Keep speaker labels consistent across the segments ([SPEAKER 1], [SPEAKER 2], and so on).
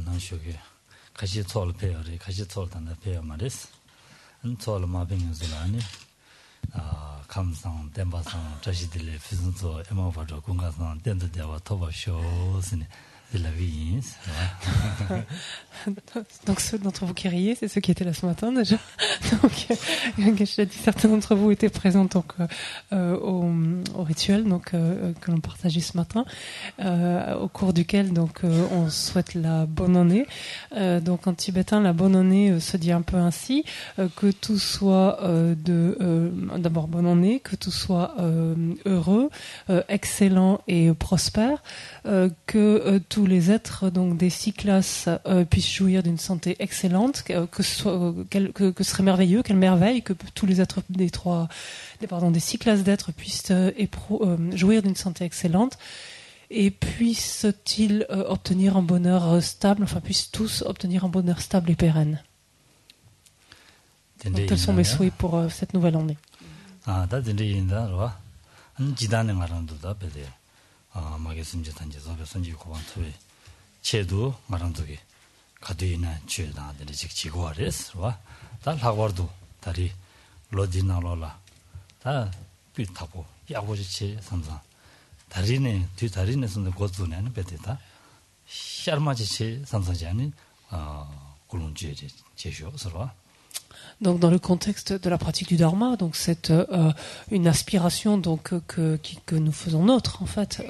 [SPEAKER 1] 나쇼게 같이 sol 페어리 같이 sol단다 페어 말이스 sol 마빙은 줄아니 감상 덴바상 저시들의 피순소 에마바로 공가상 덴드대와 토바쇼스니 de la vie.
[SPEAKER 2] Donc ceux d'entre vous qui riez, c'est ceux qui étaient là ce matin déjà. Donc je l'ai dit, certains d'entre vous étaient présents donc au rituel donc que l'on partageait ce matin, au cours duquel donc on souhaite la bonne année. Donc en tibétain, la bonne année se dit un peu ainsi, que tout soit d'abord bonne année, que tout soit heureux, excellent et prospère, que tous les êtres donc des 6 classes puissent jouir d'une santé excellente, que ce serait merveilleux, quelle merveille que tous les êtres des 6 classes d'êtres puissent jouir d'une santé excellente et puissent-ils obtenir un bonheur stable, enfin puissent tous obtenir un bonheur stable et pérenne. Donc, tels sont mes souhaits pour cette nouvelle année.
[SPEAKER 1] 마게심지 단지 접선지 고반 투에 체도 말한도게 가드이나 죄다들이 직지고 아레스와 다 하고도 다리 로디나로라 다 비타고 야고지치 삼상 다리네 뒤 다리네서는 고즈네는 베데다 샤르마지치 삼상자니 굴룬지에 제쇼서와.
[SPEAKER 2] Donc dans le contexte de la pratique du dharma, donc c'est une aspiration donc que nous faisons nôtre en fait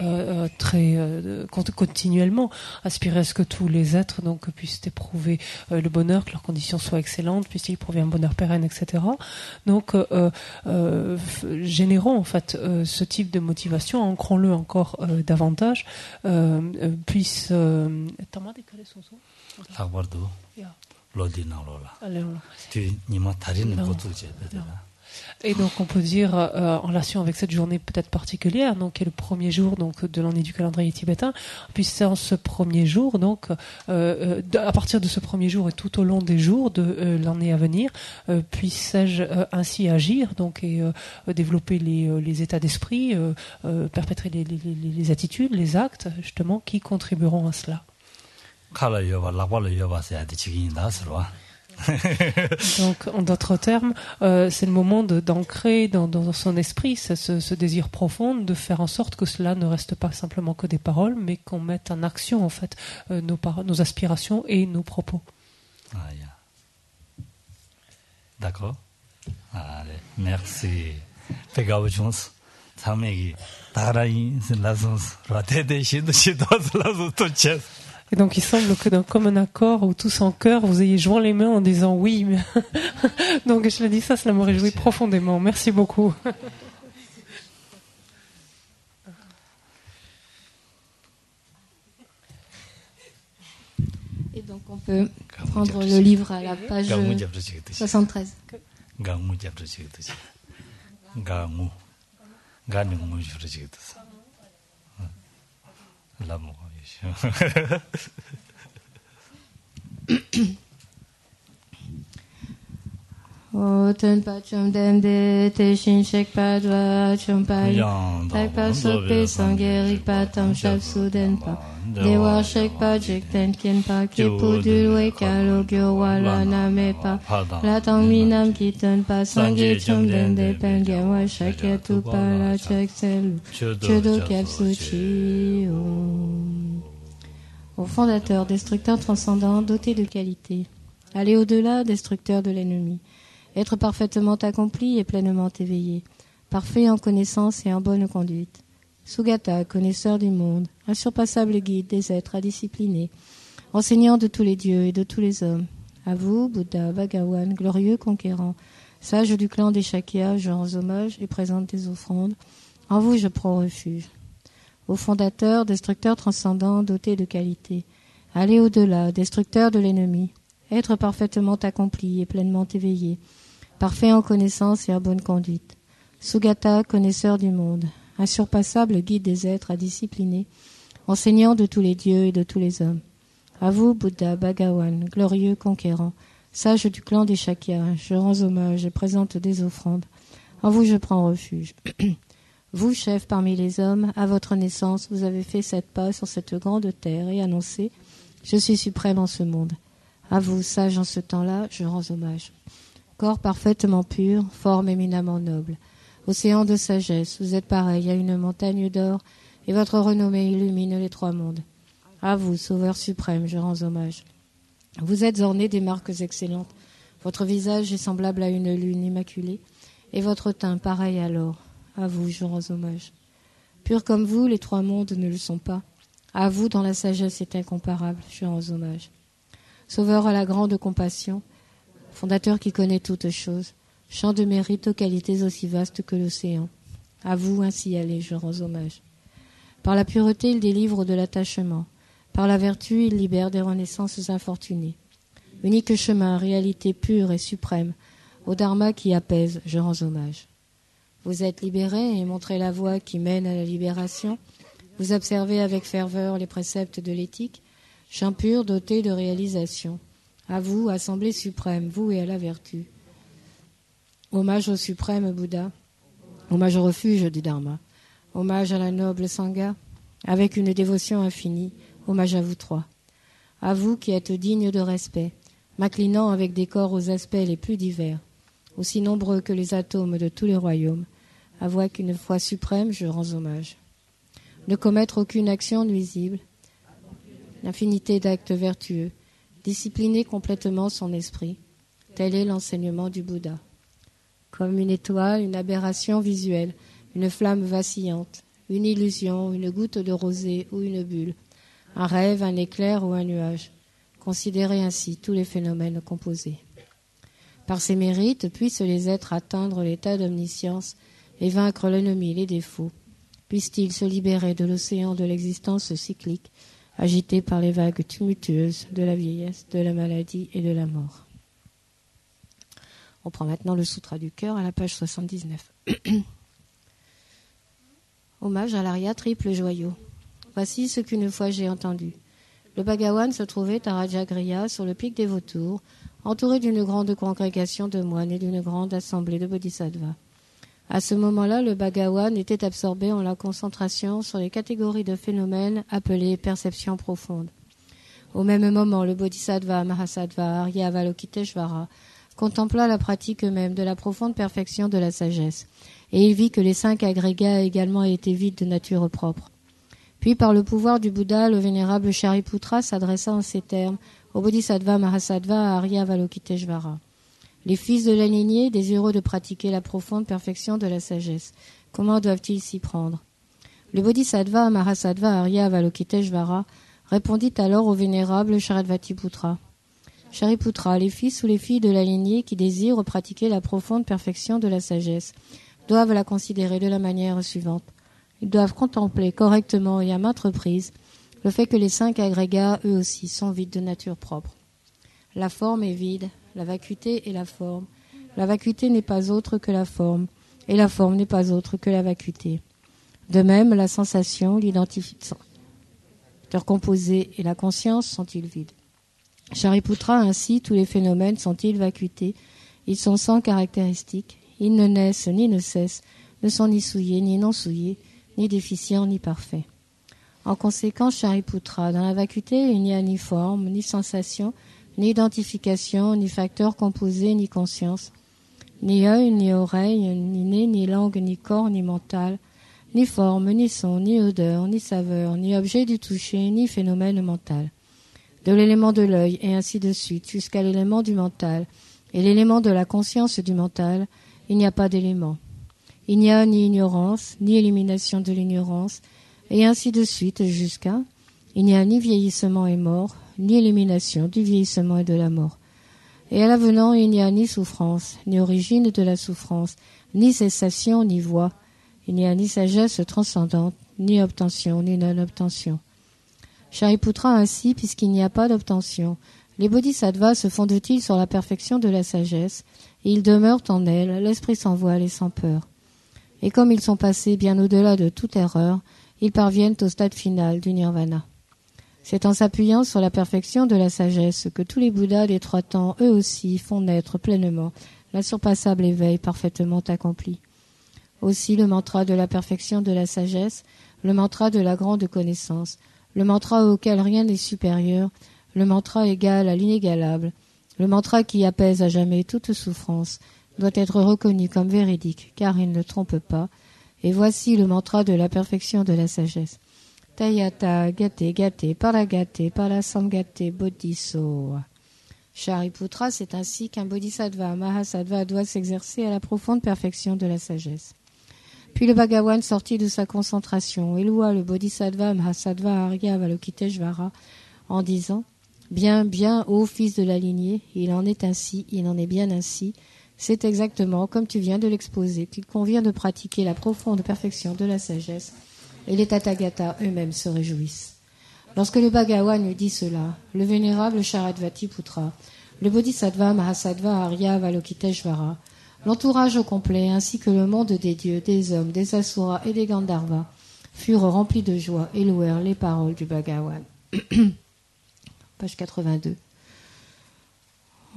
[SPEAKER 2] très continuellement, aspirer à ce que tous les êtres donc puissent éprouver le bonheur, que leurs conditions soient excellentes, puissent éprouver un bonheur pérenne, etc. Donc générons en fait ce type de motivation, ancrons-le encore davantage, puisse Et donc on peut dire en relation avec cette journée peut-être particulière, donc qui est le premier jour donc de l'année du calendrier tibétain, puisse en ce premier jour donc à partir de ce premier jour et tout au long des jours de l'année à venir, puisse-je ainsi agir donc et développer les états d'esprit, perpétrer les attitudes, les actes justement qui contribueront à cela. Donc, en d'autres termes, c'est le moment d'ancrer dans son esprit ce désir profond, de faire en sorte que cela ne reste pas simplement que des paroles, mais qu'on mette en action en fait nos aspirations et nos propos.
[SPEAKER 1] D'accord. Allez, merci. Pegawuchons.
[SPEAKER 2] Et donc il semble que comme un accord ou tous en chœur, vous ayez joint les mains en disant oui. Mais donc je le dis ça me réjouit profondément. Merci beaucoup.
[SPEAKER 3] Et donc on peut prendre le livre à la page 73. O tenpa chum dende te shin shek pa dwa chum pa tak pa sope sangeri pa tam shap su denpa dewa shek pa jek ten kien pa ki pu du we kalo gyo wala na me pa la tang mi nam ki ten pa sangi chum dende pen gen wa shek ya tu pa la chek selu chodo kep su chi Au fondateur, destructeur transcendant, doté de qualité. Aller au-delà, destructeur de l'ennemi. Être parfaitement accompli et pleinement éveillé. Parfait en connaissance et en bonne conduite. Sugata, connaisseur du monde. Insurpassable guide des êtres indisciplinés. Enseignant de tous les dieux et de tous les hommes. À vous, Bouddha, Bhagawan, glorieux conquérant. Sage du clan des Shakyas, je rends hommage et présente des offrandes. En vous, je prends refuge. Au fondateur, destructeur transcendant, doté de qualité. Aller au-delà, destructeur de l'ennemi. Être parfaitement accompli et pleinement éveillé. Parfait en connaissance et en bonne conduite. Sugata, connaisseur du monde. Insurpassable guide des êtres indisciplinés. Enseignant de tous les dieux et de tous les hommes. À vous, Bouddha, Bhagawan, glorieux conquérant. Sage du clan des Shakyas, je rends hommage et présente des offrandes. En vous, je prends refuge. Vous, chef parmi les hommes, à votre naissance, vous avez fait 7 pas sur cette grande terre et annoncé Je suis suprême en ce monde. À vous, sage en ce temps-là, je rends hommage. Corps parfaitement pur, forme éminemment noble. Océan de sagesse, vous êtes pareil à une montagne d'or, et votre renommée illumine les trois mondes. À vous, Sauveur suprême, je rends hommage. Vous êtes orné des marques excellentes. Votre visage est semblable à une lune immaculée, et votre teint pareil à l'or. À vous, je rends hommage. Pur comme vous, les trois mondes ne le sont pas. À vous, dont la sagesse est incomparable, je rends hommage. Sauveur à la grande compassion, fondateur qui connaît toutes choses, champ de mérite aux qualités aussi vastes que l'océan. À vous, ainsi allez, je rends hommage. Par la pureté, il délivre de l'attachement. Par la vertu, il libère des renaissances infortunées. Unique chemin, réalité pure et suprême, au dharma qui apaise, je rends hommage. Vous êtes libérés et montrez la voie qui mène à la libération. Vous observez avec ferveur les préceptes de l'éthique, champ pur doté de réalisation. À vous, assemblée suprême, vous et à la vertu. Hommage au suprême Bouddha, hommage au refuge du Dharma, hommage à la noble Sangha, avec une dévotion infinie, hommage à vous trois. À vous qui êtes dignes de respect, m'inclinant avec des corps aux aspects les plus divers, aussi nombreux que les atomes de tous les royaumes, à vous qu'une foi suprême je rends hommage. Ne commettre aucune action nuisible, l'infinité d'actes vertueux, discipliner complètement son esprit, tel est l'enseignement du Bouddha. Comme une étoile, une aberration visuelle, une flamme vacillante, une illusion, une goutte de rosée ou une bulle, un rêve, un éclair ou un nuage. Considérez ainsi tous les phénomènes composés. Par ces mérites, puissent les êtres atteindre l'état d'omniscience et vaincre l'ennemi, les défauts. Puissent-ils se libérer de l'océan de l'existence cyclique, agité par les vagues tumultueuses de la vieillesse, de la maladie et de la mort. On prend maintenant le Sutra du cœur à la page 79. Hommage à l'Arya triple joyau. Voici ce qu'une fois j'ai entendu. Le Bhagawan se trouvait à Rajagriha, sur le pic des vautours, entouré d'une grande congrégation de moines et d'une grande assemblée de bodhisattvas. À ce moment-là, le Bhagawan était absorbé en la concentration sur les catégories de phénomènes appelées perceptions profondes. Au même moment, le bodhisattva Mahasattva Arya Avalokiteshvara contempla la pratique même de la profonde perfection de la sagesse, et il vit que les 5 agrégats également étaient vides de nature propre. Puis, par le pouvoir du Bouddha, le vénérable Shariputra s'adressa en ces termes au bodhisattva Mahasattva Arya Avalokiteshvara. Les fils de la lignée, désireux de pratiquer la profonde perfection de la sagesse, comment doivent-ils s'y prendre? Le bodhisattva Mahasattva Arya Avalokiteshvara répondit alors au vénérable Sharadvatiputra. Shariputra, les fils ou les filles de la lignée qui désirent pratiquer la profonde perfection de la sagesse doivent la considérer de la manière suivante. Ils doivent contempler correctement et à maintes reprises le fait que les 5 agrégats, eux aussi, sont vides de nature propre. La forme est vide, la vacuité est la forme. La vacuité n'est pas autre que la forme, et la forme n'est pas autre que la vacuité. De même, la sensation, l'identificateur composé et la conscience sont-ils vides. Shariputra, ainsi, tous les phénomènes sont-ils vacuités, ils sont sans caractéristiques, ils ne naissent ni ne cessent, ne sont ni souillés ni non souillés, ni déficients ni parfaits. En conséquence, Shariputra, dans la vacuité, il n'y a ni forme, ni sensation, ni identification, ni facteur composé, ni conscience, ni œil, ni oreille, ni nez, ni langue, ni corps, ni mental, ni forme, ni son, ni odeur, ni saveur, ni objet du toucher, ni phénomène mental. De l'élément de l'œil, et ainsi de suite, jusqu'à l'élément du mental, et l'élément de la conscience du mental, il n'y a pas d'élément. Il n'y a ni ignorance, ni élimination de l'ignorance, et ainsi de suite jusqu'à. Il n'y a ni vieillissement et mort, ni élimination du vieillissement et de la mort. Et à l'avenant, il n'y a ni souffrance, ni origine de la souffrance, ni cessation, ni voie. Il n'y a ni sagesse transcendante, ni obtention, ni non-obtention. Shariputra ainsi, puisqu'il n'y a pas d'obtention, les bodhisattvas se fondent-ils sur la perfection de la sagesse, et ils demeurent en elle, l'esprit sans voile et sans peur. Et comme ils sont passés bien au-delà de toute erreur, ils parviennent au stade final du nirvana. C'est en s'appuyant sur la perfection de la sagesse que tous les Bouddhas des 3 temps, eux aussi, font naître pleinement l'insurpassable éveil parfaitement accompli. Aussi le mantra de la perfection de la sagesse, le mantra de la grande connaissance, le mantra auquel rien n'est supérieur, le mantra égal à l'inégalable, le mantra qui apaise à jamais toute souffrance, doit être reconnu comme véridique, car il ne trompe pas. Et voici le mantra de la perfection de la sagesse. Tayata gate gate paragate parasamgate bodhiso. Shariputra, c'est ainsi qu'un bodhisattva, mahasattva, doit s'exercer à la profonde perfection de la sagesse. Puis le Bhagavan sortit de sa concentration et loua le bodhisattva mahasattva Arya Avalokiteshvara en disant « Bien, bien, ô fils de la lignée, il en est ainsi, il en est bien ainsi. C'est exactement comme tu viens de l'exposer qu'il convient de pratiquer la profonde perfection de la sagesse. » Et les Tathagatas eux-mêmes se réjouissent. Lorsque le Bhagavan lui dit cela, le vénérable Sharadvatiputra, le Bodhisattva Mahasattva Arya Avalokiteshvara, l'entourage au complet ainsi que le monde des dieux, des hommes, des asuras et des Gandharvas furent remplis de joie et louèrent les paroles du Bhagavan. Page 82.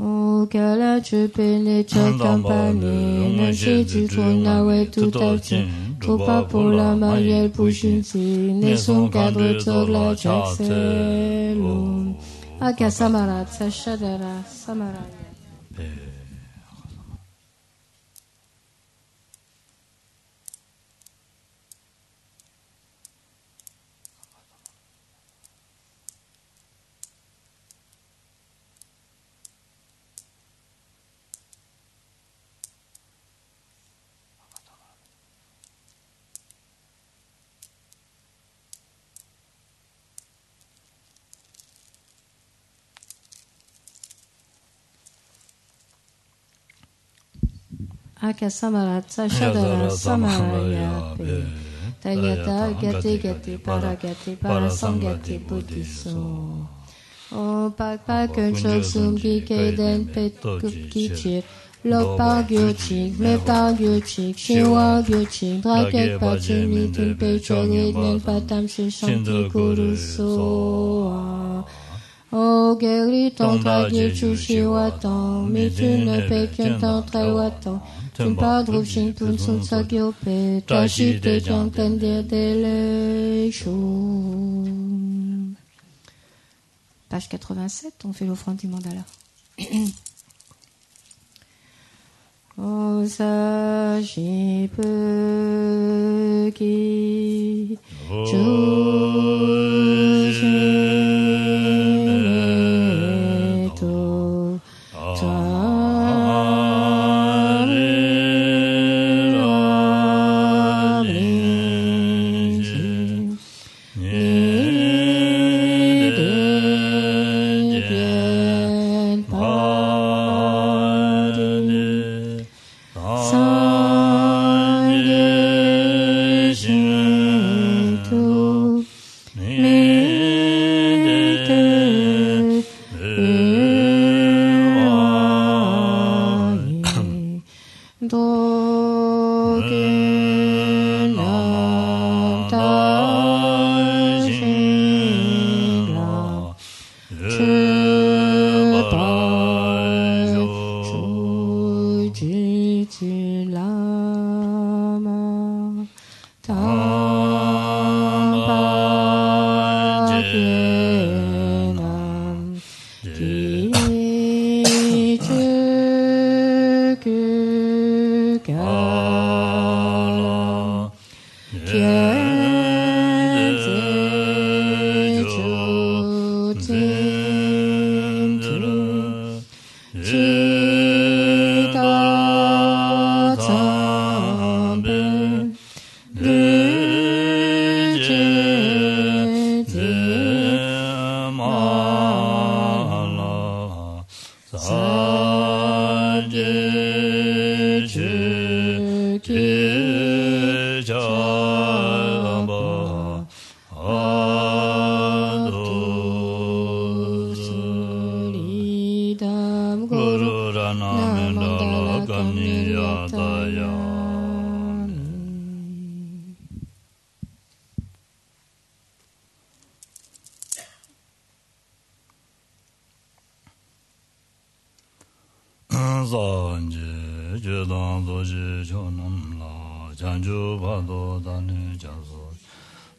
[SPEAKER 3] O kala chupene chakampane na sheji tonawe tutavti tupa pola mayel pushinsi ne son cadre togla chakselu akasamarat sashadara samaraya. Akasamarat sashadara samaraya Tayata gate gate parasangate bodhiso. O pak chok sum ki keden pet kup kichir lopar gyochik me par gyochik shiwa gyochik draket pachim litun pe chogit nen patam shishanti kuruso. O geri tantra gyechu shiwatan mitun pekyan tantra watan tun padrou shin tun sun sagyope tashite kyan tendir dele chou. Page 87, on fait l'offrande du mandala. O sajipe ki chusheto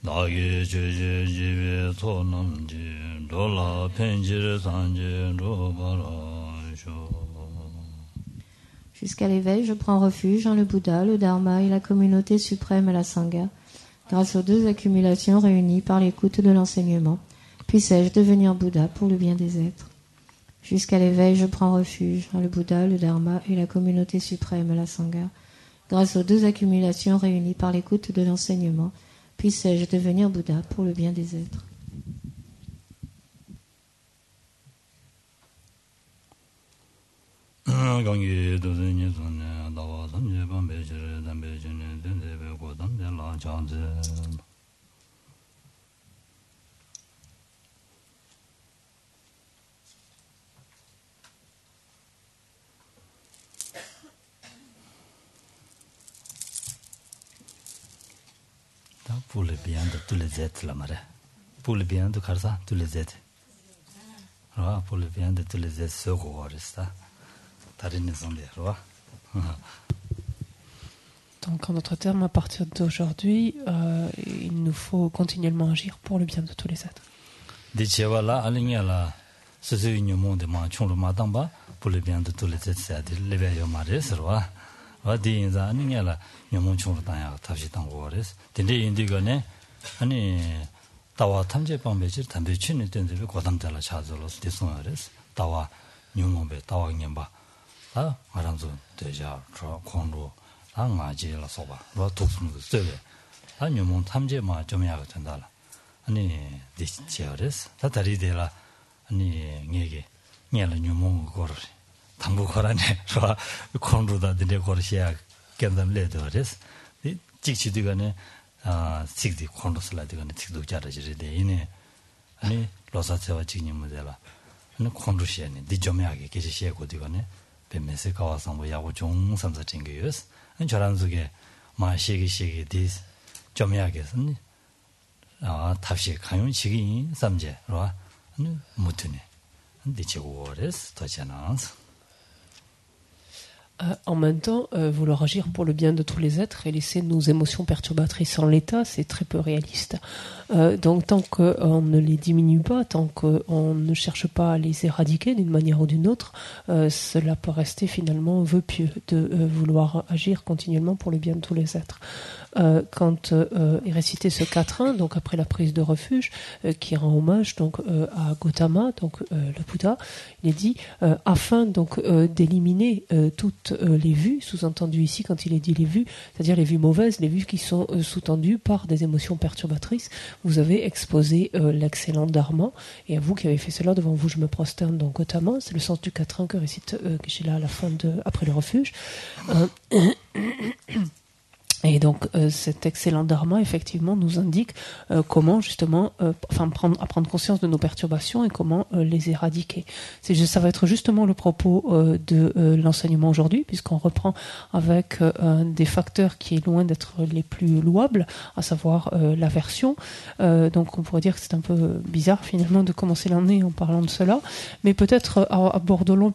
[SPEAKER 1] 나게 제제 토남지 돌아 펜지르 산제 로바라쇼.
[SPEAKER 3] Jusqu'à l'éveil, je prends refuge en le Bouddha, le Dharma et la communauté suprême, la Sangha, grâce aux deux accumulations réunies par l'écoute de l'enseignement. Puissais-je devenir Bouddha pour le bien des êtres. Jusqu'à l'éveil, je prends refuge en le Bouddha, le Dharma et la communauté suprême, la Sangha, grâce aux deux accumulations réunies par l'écoute de l'enseignement. Puissais-je devenir Bouddha pour le bien des êtres.
[SPEAKER 1] Pour le bien de tous les êtres, la marée. Pour le bien de Karsa, tous les êtres. Pour le bien de tous les êtres, ce qu'on reste.
[SPEAKER 2] Donc, en d'autres termes, à partir d'aujourd'hui, il nous faut continuellement agir pour le bien de tous les êtres.
[SPEAKER 1] Pour le bien de tous les êtres, c'est l'éveil au mari, c'est vrai. Dinza ningela nyomon chung ta tashi tang wores dinde indigane ani tawa tamje pambeji tambe chini dinde be godam dala chazolos disonres tawa nyomombe tawa nyemba ta maramzo deja konro ta ngaji la soba ro tuksun sebe ta nyomon tamje ma 좀야 된다라 아니 디치어res ta daridela ani ngege nyela nyomon gor 당부 거라네. 저 콘루다 드네 거시야 견담 레더레스. 이 직치디가네 직디 콘루슬라디가네 직도 자라지르데 이네. 아니 로사체와 직님 모델라. 아니 콘루시야네 디좀야게 계시시에 고디가네. 뱀메세 가와서 뭐 야고 종 삼사 징게요스. 아니 저런 속에 마시기시기 디스 좀야게스니. 답시 가용 시기 삼제로 아니 못네. 디치고레스 도잖아스.
[SPEAKER 2] En même temps, vouloir agir pour le bien de tous les êtres et laisser nos émotions perturbatrices en l'état, c'est très peu réaliste. Donc tant qu'on ne les diminue pas, tant qu'on ne cherche pas à les éradiquer d'une manière ou d'une autre, cela peut rester finalement vœu pieux de vouloir agir continuellement pour le bien de tous les êtres. Quand est récité ce quatrain, donc après la prise de refuge, qui rend hommage donc à Gautama, donc le Bouddha, il est dit afin donc d'éliminer toutes les vues, sous-entendu ici quand il est dit les vues, c'est-à-dire les vues mauvaises, les vues qui sont sous-tendues par des émotions perturbatrices, vous avez exposé l'excellent Dharma, et à vous qui avez fait cela devant vous, je me prosterne donc Gautama, c'est le sens du quatrain que récite Geshe-la à la fin après le refuge. Et donc cet excellent dharma effectivement nous indique comment justement prendre conscience de nos perturbations et comment les éradiquer. Ça va être justement le propos de l'enseignement aujourd'hui, puisqu'on reprend avec un des facteurs qui est loin d'être les plus louables, à savoir l'aversion. Donc on pourrait dire que c'est un peu bizarre finalement de commencer l'année en parlant de cela, mais peut-être abordons-le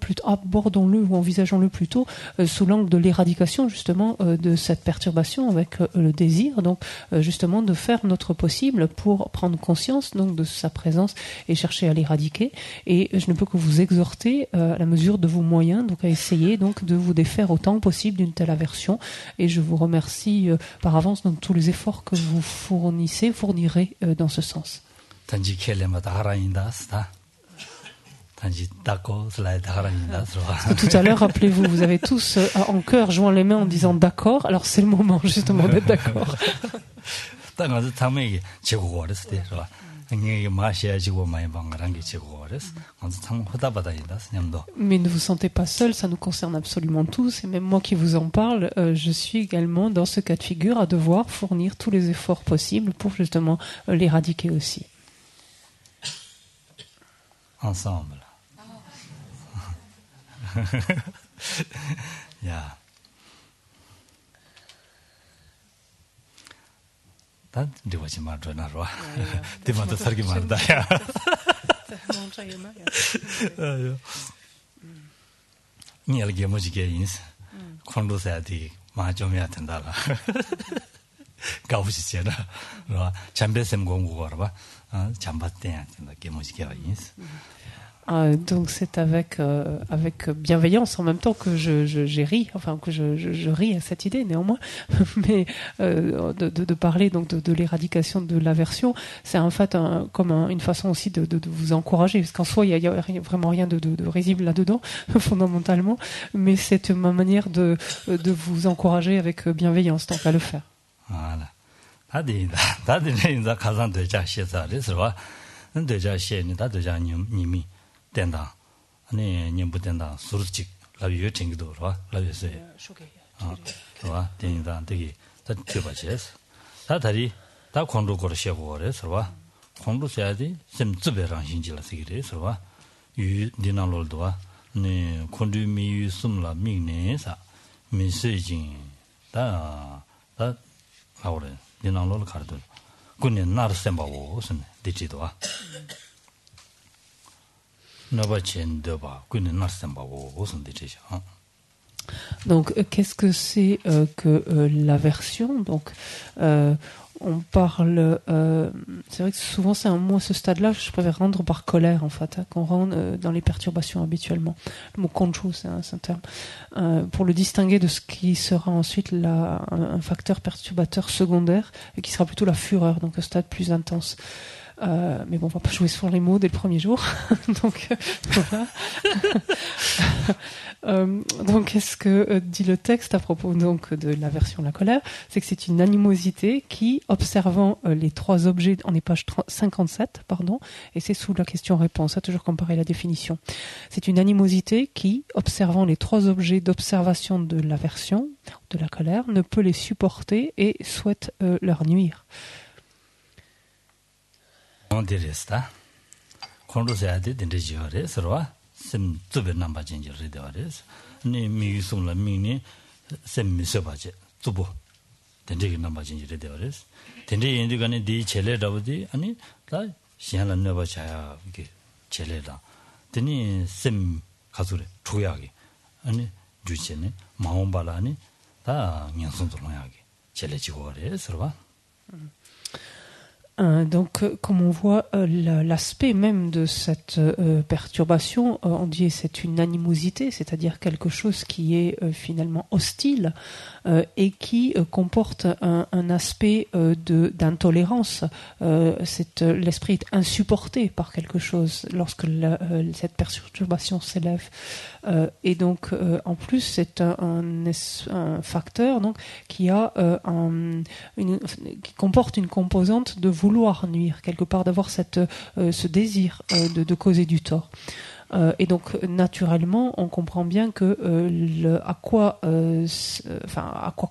[SPEAKER 2] ou envisageons-le plutôt sous l'angle de l'éradication justement de cette perturbation avec le désir, donc justement de faire notre possible pour prendre conscience donc de sa présence et chercher à l'éradiquer. Et je ne peux que vous exhorter à la mesure de vos moyens, donc à essayer donc de vous défaire autant possible d'une telle aversion. Et je vous remercie par avance donc tous les efforts que vous fournirez dans ce sens. Parce que tout à l'heure, rappelez-vous, vous avez tous en chœur joint les mains en disant d'accord, alors c'est le moment justement d'être d'accord. Mais ne vous sentez pas seul, ça nous concerne absolument tous, et même moi qui vous en parle, je suis également dans ce cas de figure à devoir fournir tous les efforts possibles pour justement l'éradiquer aussi.
[SPEAKER 1] Ensemble. 야, 난 리워지 말로나로. 대만도 살기 말다야. 니 알게 뭐지게 인스. 콘로사야디 마좀이야 된다라. 가우시잖아. 뭐 잠배샘 공부가 봐. 잠바때 이렇게 멋있게 와인스.
[SPEAKER 2] Donc c'est avec bienveillance en même temps que j'ai ri, enfin que je ris à cette idée néanmoins, mais de parler donc de l'éradication de l'aversion, c'est en fait comme une façon aussi de vous encourager, parce qu'en soi il y a vraiment rien de risible là-dedans fondamentalement, mais c'est ma manière de vous encourager avec bienveillance, donc à le faire.
[SPEAKER 1] Voilà. 다들 가상 되자 시사래서 되자 시에는 다 되자 님이 된다. 아니 님부 된다. 수르직 라비여 챙기도 봐. 라비서. 봐. 된다. 되게 다 줘봐지스. 다 다리 다 공로 걸으셔고 그래서 봐. 공로 해야지 좀 쯔베랑 신질라서 그래서 봐. 유 니나로도 봐. 네 콘드미유 숨라 민네사 미세진 다 하오래. 니나로를 가르도. 군에 나를 셈바고 무슨 되지도 봐.
[SPEAKER 2] Donc, qu'est-ce que c'est que l'aversion? Donc, on parle. C'est vrai que souvent, c'est un mot à ce stade-là. Je préfère rendre par colère, en fait, qu'on rend dans les perturbations habituellement. Le mot concho, c'est un terme pour le distinguer de ce qui sera ensuite un facteur perturbateur secondaire et qui sera plutôt la fureur, donc un stade plus intense. Mais bon, on va pas jouer sur les mots dès le premier jour. Donc, voilà. Donc, qu'est-ce que dit le texte à propos donc de l'aversion, la colère? C'est que c'est une animosité qui, observant les trois objets, on est page 57, pardon, et c'est sous la question-réponse, toujours comparer la définition. C'est une animosité qui, observant les trois objets d'observation de l'aversion, de la colère, ne peut les supporter et souhaite leur nuire.
[SPEAKER 1] Diresta conduciate dentro giore serva sem tube namba ginger de vares ni mi sumla mini sem misobaje tubo dentro namba ginger de vares dentro indigane di chele davdi ani la sianla neba cha 이게 chele다 deni sem 가수래 조야기 아니 주체네 마음발아니 다 명성도로야기 chele지고 그래 serva.
[SPEAKER 2] Donc, comme on voit, l'aspect même de cette perturbation, on dit c'est une animosité, c'est-à-dire quelque chose qui est finalement hostile et qui comporte un aspect d'intolérance. L'esprit est insupporté par quelque chose lorsque cette perturbation s'élève. Et donc, en plus, c'est un facteur donc qui comporte une composante de vouloir nuire, quelque part d'avoir ce désir de causer du tort. Et donc naturellement, on comprend bien que à quoi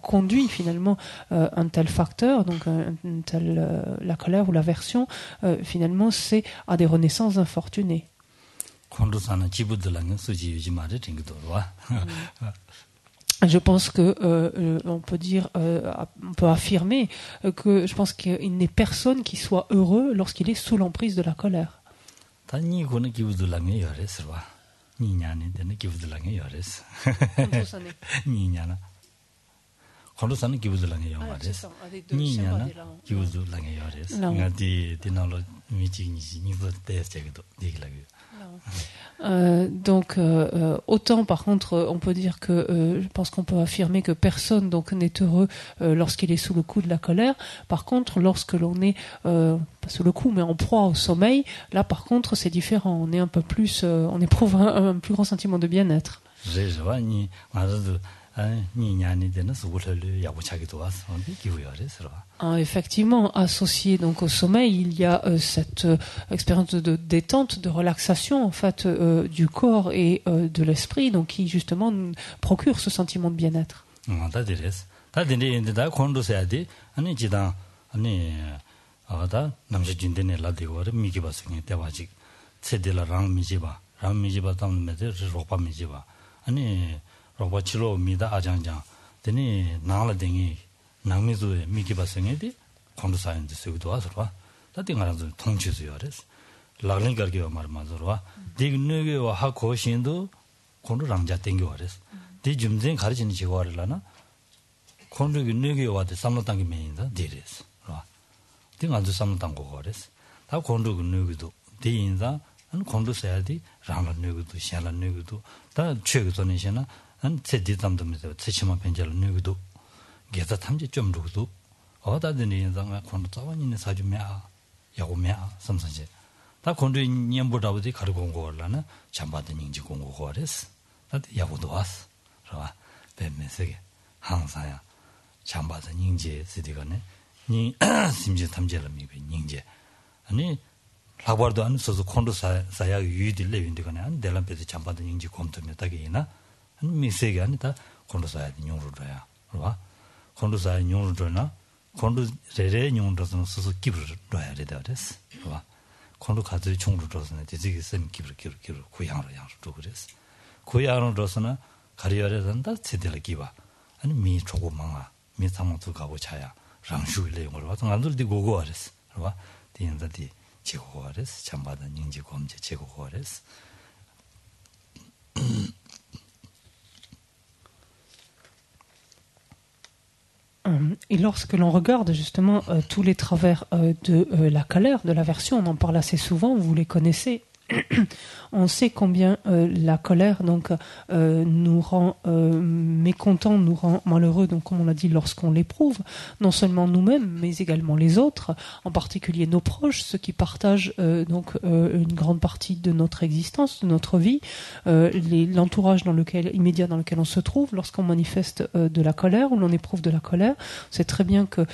[SPEAKER 2] conduit finalement un tel facteur, donc la colère ou l'aversion, finalement, c'est à des renaissances infortunées. Je pense que on peut affirmer que je pense qu'il n'est personne qui soit heureux lorsqu'il est sous l'emprise de la colère. Donc autant par contre on peut dire que je pense qu'on peut affirmer que personne donc n'est heureux lorsqu'il est sous le coup de la colère. Par contre lorsque l'on est pas sous le coup mais en proie au sommeil, là par contre c'est différent, on est un peu plus on éprouve un plus grand sentiment de bien-être. Effectivement, associé donc au sommeil, il y a cette expérience de détente, de relaxation en fait du corps et de l'esprit, donc qui justement procure ce sentiment de bien-être.
[SPEAKER 1] 로바치로 미다 아장장 되니 나라 댕이 남미도에 미기바성에디 콘도사인데 쓰기도 와서와 다띵하라도 통치수요 그래서 라글링가르기와 말마서와 디그네게와 하고신도 콘도랑자 땡겨 그래서 디 줌쟁 가르치는 지고하려나 콘르기 느게 와데 삼노당기 메인다 디레스 라 딩아주 삼노당고 거레스 다 콘르기 느기도 디인자 안 콘르 사야디 라나 느기도 샤라 느기도 다 최고전에 시나 안 제디담도 메서 체치만 변절 느기도 게다 탐지 좀 루도 어다드니 인자가 콘르 자원이네 사주메아 야고메아 삼선제 다 콘르 년보다부터 가르고 온 거라나 잠받은 인지 공고 거레스 다 야고도 왔어 라 뱀메세게 항상야 잠받은 인제 스디가네 니 심지 탐제를 미비 인제 아니 라버도 안 써서 콘도 사야 유디를 인디가네 안 델람페지 잠받은 인지 곰토메 딱이나 한 미세게 아니다 콘도 사야 용루로야 봐 콘도 사야 용루로나 콘도 레레 용루로서 써서 기브를 넣어야 되다랬어 봐 콘도 가지고 총루로서는 되게 쌤 기브를 고향으로 양으로 그랬어 고향으로서는 가리어래선다 제대로 기바 아니 미 조금만아 미 상황도 가고 차야 랑슈를 용을 와서 안들디 고고 알았어 봐 디인자디 제고 알았어 잠받은 인지 검제 제고 알았어
[SPEAKER 2] Et lorsque l'on regarde justement tous les travers de la colère, de l'aversion, on en parle assez souvent, vous les connaissez. On sait combien la colère donc nous rend mécontents, nous rend malheureux, donc comme on l'a dit, lorsqu'on l'éprouve, non seulement nous-mêmes, mais également les autres, en particulier nos proches, ceux qui partagent donc une grande partie de notre existence, de notre vie, l'entourage immédiat dans lequel on se trouve, lorsqu'on manifeste de la colère ou l'on éprouve de la colère. On sait très bien que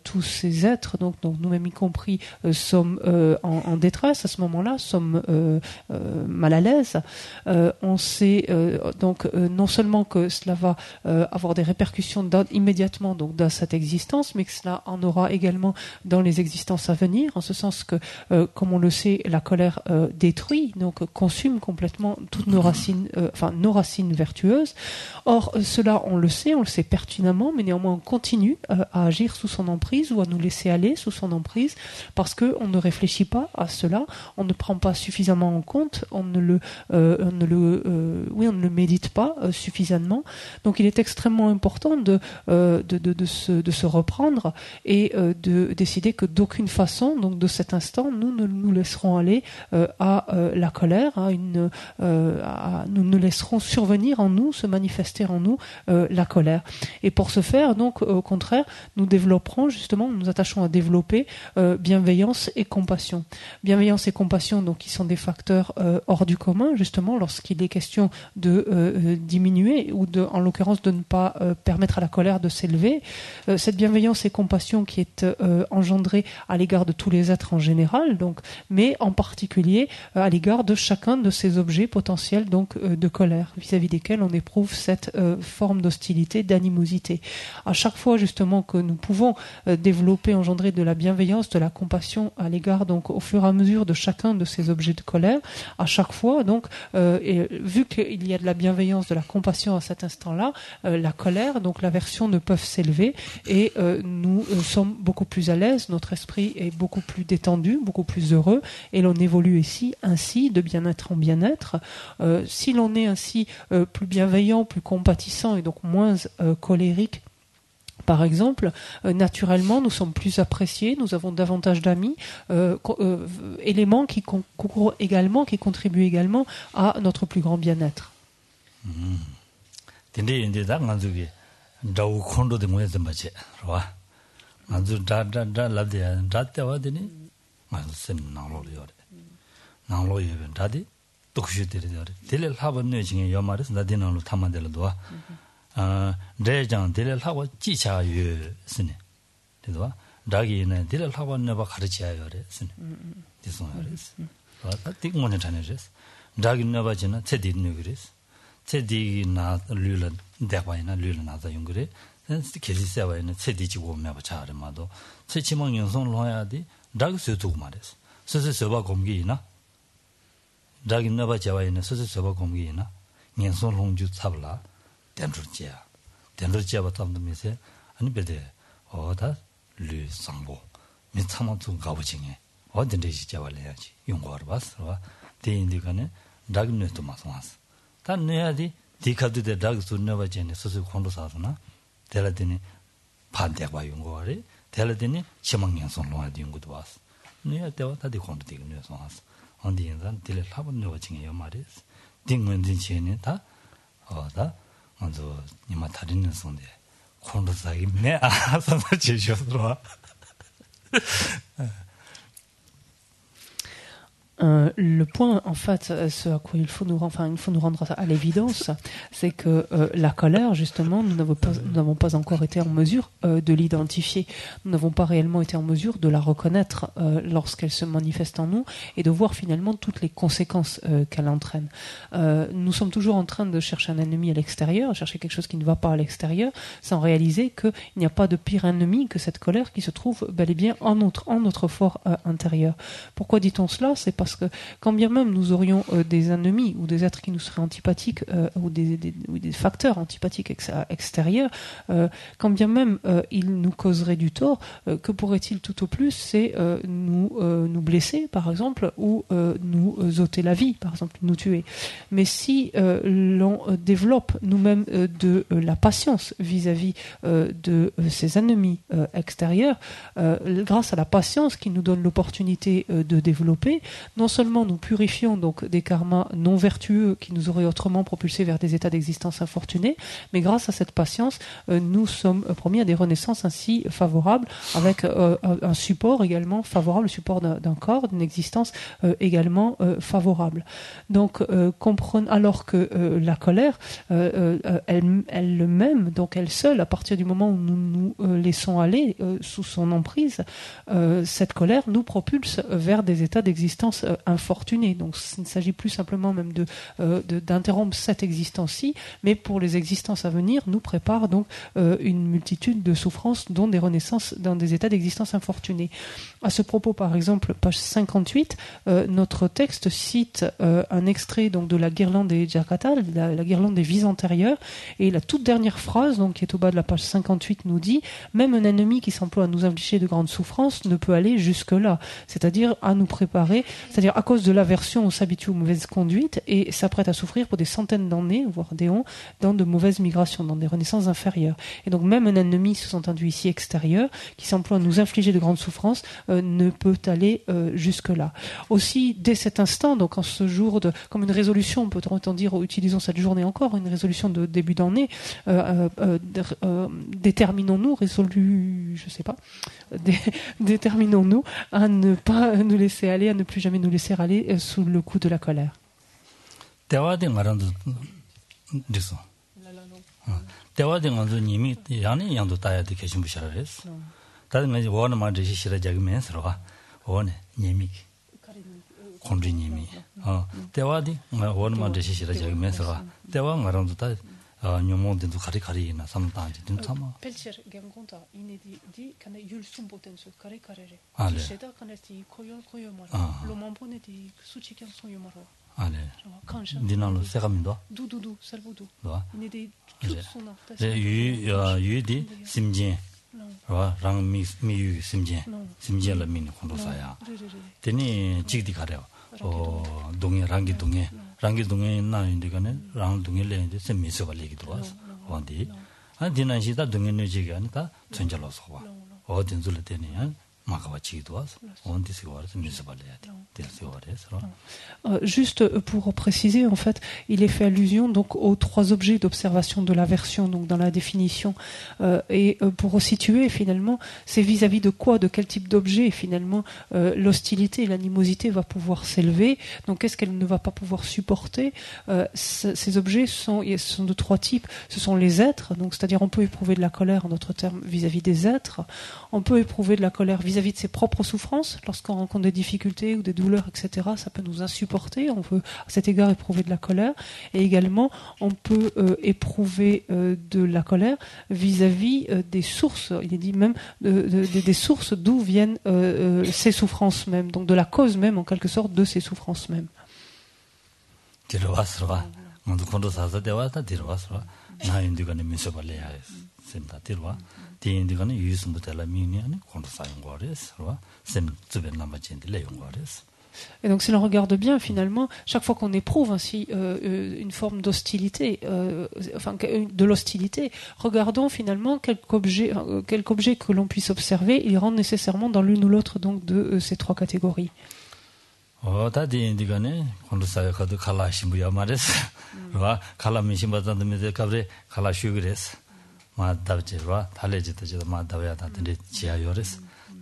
[SPEAKER 2] tous ces êtres, donc nous-mêmes y compris, sommes en détresse à ce moment-là, sommes mal à l'aise. On sait donc non seulement que cela va avoir des répercussions immédiatement donc dans cette existence, mais que cela en aura également dans les existences à venir, en ce sens que, comme on le sait, la colère détruit, donc consume complètement toutes nos racines, nos racines vertueuses. Or, cela, on le sait pertinemment, mais néanmoins on continue à agir sous son emprise ou à nous laisser aller sous son emprise, parce que on ne réfléchit pas à cela, on ne prend pas suffisamment en compte, on ne le médite pas suffisamment. Donc il est extrêmement important de se reprendre et de décider que d'aucune façon, donc de cet instant, nous ne nous laisserons aller à la colère, nous ne laisserons survenir en nous, se manifester en nous la colère. Et pour ce faire, donc au contraire, nous nous attachons à développer bienveillance et compassion. Bienveillance et compassion, donc qui sont des facteurs hors du commun, justement, lorsqu'il est question de diminuer ou en l'occurrence de ne pas permettre à la colère de s'élever. Cette bienveillance et compassion qui est engendrée à l'égard de tous les êtres en général, donc, mais en particulier à l'égard de chacun de ces objets potentiels donc de colère, vis-à-vis desquels on éprouve cette forme d'hostilité, d'animosité. À chaque fois justement que nous pouvons développer, engendrer de la bienveillance, de la compassion à l'égard, donc au fur et à mesure de chacun de ces objets de colère, à chaque fois, donc, vu qu'il y a de la bienveillance, de la compassion à cet instant-là, la colère, donc l'aversion ne peuvent s'élever et nous sommes beaucoup plus à l'aise, notre esprit est beaucoup plus détendu, beaucoup plus heureux et l'on évolue ainsi de bien-être en bien-être. Si l'on est ainsi plus bienveillant, plus compatissant et donc moins colérique, par exemple, naturellement, nous sommes plus appréciés, nous avons davantage d'amis, éléments qui concourent également, qui contribuent également à notre plus grand bien-être.
[SPEAKER 1] 대장 딜을 하고 지차유 스네. 되도와 다기는 딜을 하고 내가 가르쳐야요. 스네. 디송하레스. 와 틱몬에 다네레스. 다기 내가지나 체디는 그레스. 체디나 룰은 대바이나 룰은 나다 용그레. 센스 계시세와이나 체디지고 오면 차르마도 체치망 연송을 해야지. 다기서 두고 말레스. 스스서바 공기이나. 다기 내가 자와이나 스스서바 공기이나. 연송 홍주 잡라. denrujia batamdo mise ani bede oda lu sangbo mi tsama tu gabujinge odindeji jawaleyaji yongwar baswa de indikane dagne to masmas tan neadi dikadu de dag sunna bajene sosu kondo sasuna deladini 반대가 용거래 텔레데니 치망년선 로아디 용거도 왔어 내가 때와 다들 건도 되게 녀서 왔어 언디 인간 딜을 하본 거 중에 말이스 딩은진 지에는 다 먼저 이마 다리는 손데 건도 사기 내 알아서 제시었어
[SPEAKER 2] Le point, en fait, ce à quoi il faut nous rendre à l'évidence, c'est que la colère, justement, nous n'avons pas encore été en mesure de l'identifier. Nous n'avons pas réellement été en mesure de la reconnaître lorsqu'elle se manifeste en nous et de voir finalement toutes les conséquences qu'elle entraîne. Nous sommes toujours en train de chercher un ennemi à l'extérieur, chercher quelque chose qui ne va pas à l'extérieur, sans réaliser qu'il n'y a pas de pire ennemi que cette colère qui se trouve bel et bien en notre fort intérieur. Pourquoi dit-on cela? C'est parce que quand bien même nous aurions des ennemis ou des êtres qui nous seraient antipathiques ou des facteurs antipathiques extérieurs, quand bien même ils nous causeraient du tort, que pourrait-il tout au plus? C'est nous blesser, par exemple, ou nous ôter la vie, par exemple, nous tuer. Mais si l'on développe nous-mêmes de la patience vis-à-vis de ces ennemis extérieurs, grâce à la patience qui nous donne l'opportunité de développer, non seulement nous purifions donc des karmas non vertueux qui nous auraient autrement propulsés vers des états d'existence infortunés, mais grâce à cette patience, nous sommes promis à des renaissances ainsi favorables, avec un support également favorable, le support d'un corps, d'une existence également favorable. Donc, alors que la colère, elle-même, donc elle seule, à partir du moment où nous nous laissons aller sous son emprise, cette colère nous propulse vers des états d'existence infortunés. Donc, il ne s'agit plus simplement même d'interrompre cette existence-ci, mais pour les existences à venir, nous prépare donc une multitude de souffrances, dont des renaissances dans des états d'existence infortunés. À ce propos, par exemple, page 58, notre texte cite un extrait donc de la guirlande des Jakata, la guirlande des vies antérieures, et la toute dernière phrase, donc qui est au bas de la page 58, nous dit « Même un ennemi qui s'emploie à nous infliger de grandes souffrances ne peut aller jusque-là », c'est-à-dire à nous préparer, c'est-à-dire à cause de l'aversion, on s'habitue aux mauvaises conduites et s'apprête à souffrir pour des centaines d'années, voire des ans, dans de mauvaises migrations, dans des renaissances inférieures. Et donc même un ennemi, sous-entendu ici extérieur, qui s'emploie à nous infliger de grandes souffrances, ne peut aller jusque-là. Aussi, dès cet instant, donc en ce jour, comme une résolution, peut-on dire, utilisons cette journée encore, une résolution de début d'année, déterminons-nous, déterminons-nous à ne pas nous laisser aller, à ne plus jamais nous laisser aller sous le coup de la colère.
[SPEAKER 1] 녀모든도 가리가리나 삼단지 좀 참아.
[SPEAKER 2] 펠치르 gemgonta inedi kana yulsum potensu 가리가리레.
[SPEAKER 1] 알레.
[SPEAKER 2] 시다 카네티 코요코요마로. 로만포네티 수치견 소요마로.
[SPEAKER 1] 알레. 디나로 세가민도.
[SPEAKER 2] 두두두 살부두.
[SPEAKER 1] 와.
[SPEAKER 2] 인edi tut소나.
[SPEAKER 1] 유디 심진. 와 랑미유 심진. 심진을 미는 혼도사야. 되니 지기디 가려. 동해 랑기 동해 나인데가네 랑 동해래 이제 세미서 발리기도 와서 어디 아디나시다 동해는 지가 아니다 전절로서 와 어딘 줄을 때니 마가와치기도 와서 어디서 와서 미서 발려야 돼 될수 와서
[SPEAKER 2] juste pour préciser, en fait, il est fait allusion donc aux trois objets d'observation de l'aversion, donc dans la définition, et pour resituer finalement, c'est vis-à-vis de quoi, de quel type d'objet finalement l'hostilité et l'animosité va pouvoir s'élever. Donc qu'est-ce qu'elle ne va pas pouvoir supporter? Ces objets sont de trois types. Ce sont les êtres, donc c'est-à-dire on peut éprouver de la colère en d'autres termes vis-à-vis des êtres. On peut éprouver de la colère vis-à-vis de ses propres souffrances, lorsqu'on rencontre des difficultés ou des douleurs, etc. Ça peut nous insupporter, on peut à cet égard éprouver de la colère, et également on peut éprouver de la colère vis-à-vis des sources, il est dit même des sources d'où viennent ces souffrances même, donc de la cause même en quelque sorte de ces souffrances même. Et donc, si l'on regarde bien, finalement, chaque fois qu'on éprouve ainsi une forme d'hostilité, de l'hostilité, regardons finalement quelque objet que l'on puisse observer, il rentre nécessairement dans l'une ou l'autre donc de ces trois catégories.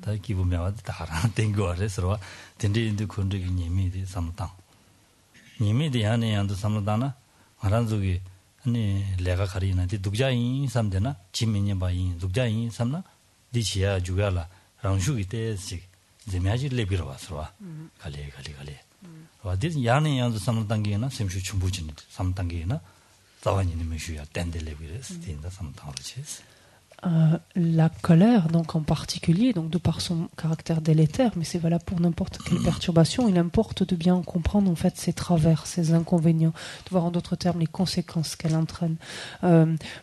[SPEAKER 1] 다 기분명하다 다랑 땡거래서 딘디인도 군득이 님이디 삼당 님이디 안에 안도 삼다나 아란족이 아니 내가 가리나디 독자인 삼되나 지민이 바인 독자인 삼나 디치야 주가라 랑슈기 때지 제미아지 레비로 와서 갈리 어디 야네 안도 삼단계나 샘슈 충분히 삼단계나 자완이님이 쉬야 땡델레비레스 딘다 삼당으로지
[SPEAKER 2] La colère, donc en particulier, donc de par son caractère délétère, mais c'est valable pour n'importe quelle perturbation, il importe de bien comprendre en fait ses travers, ses inconvénients, de voir en d'autres termes les conséquences qu'elle entraîne.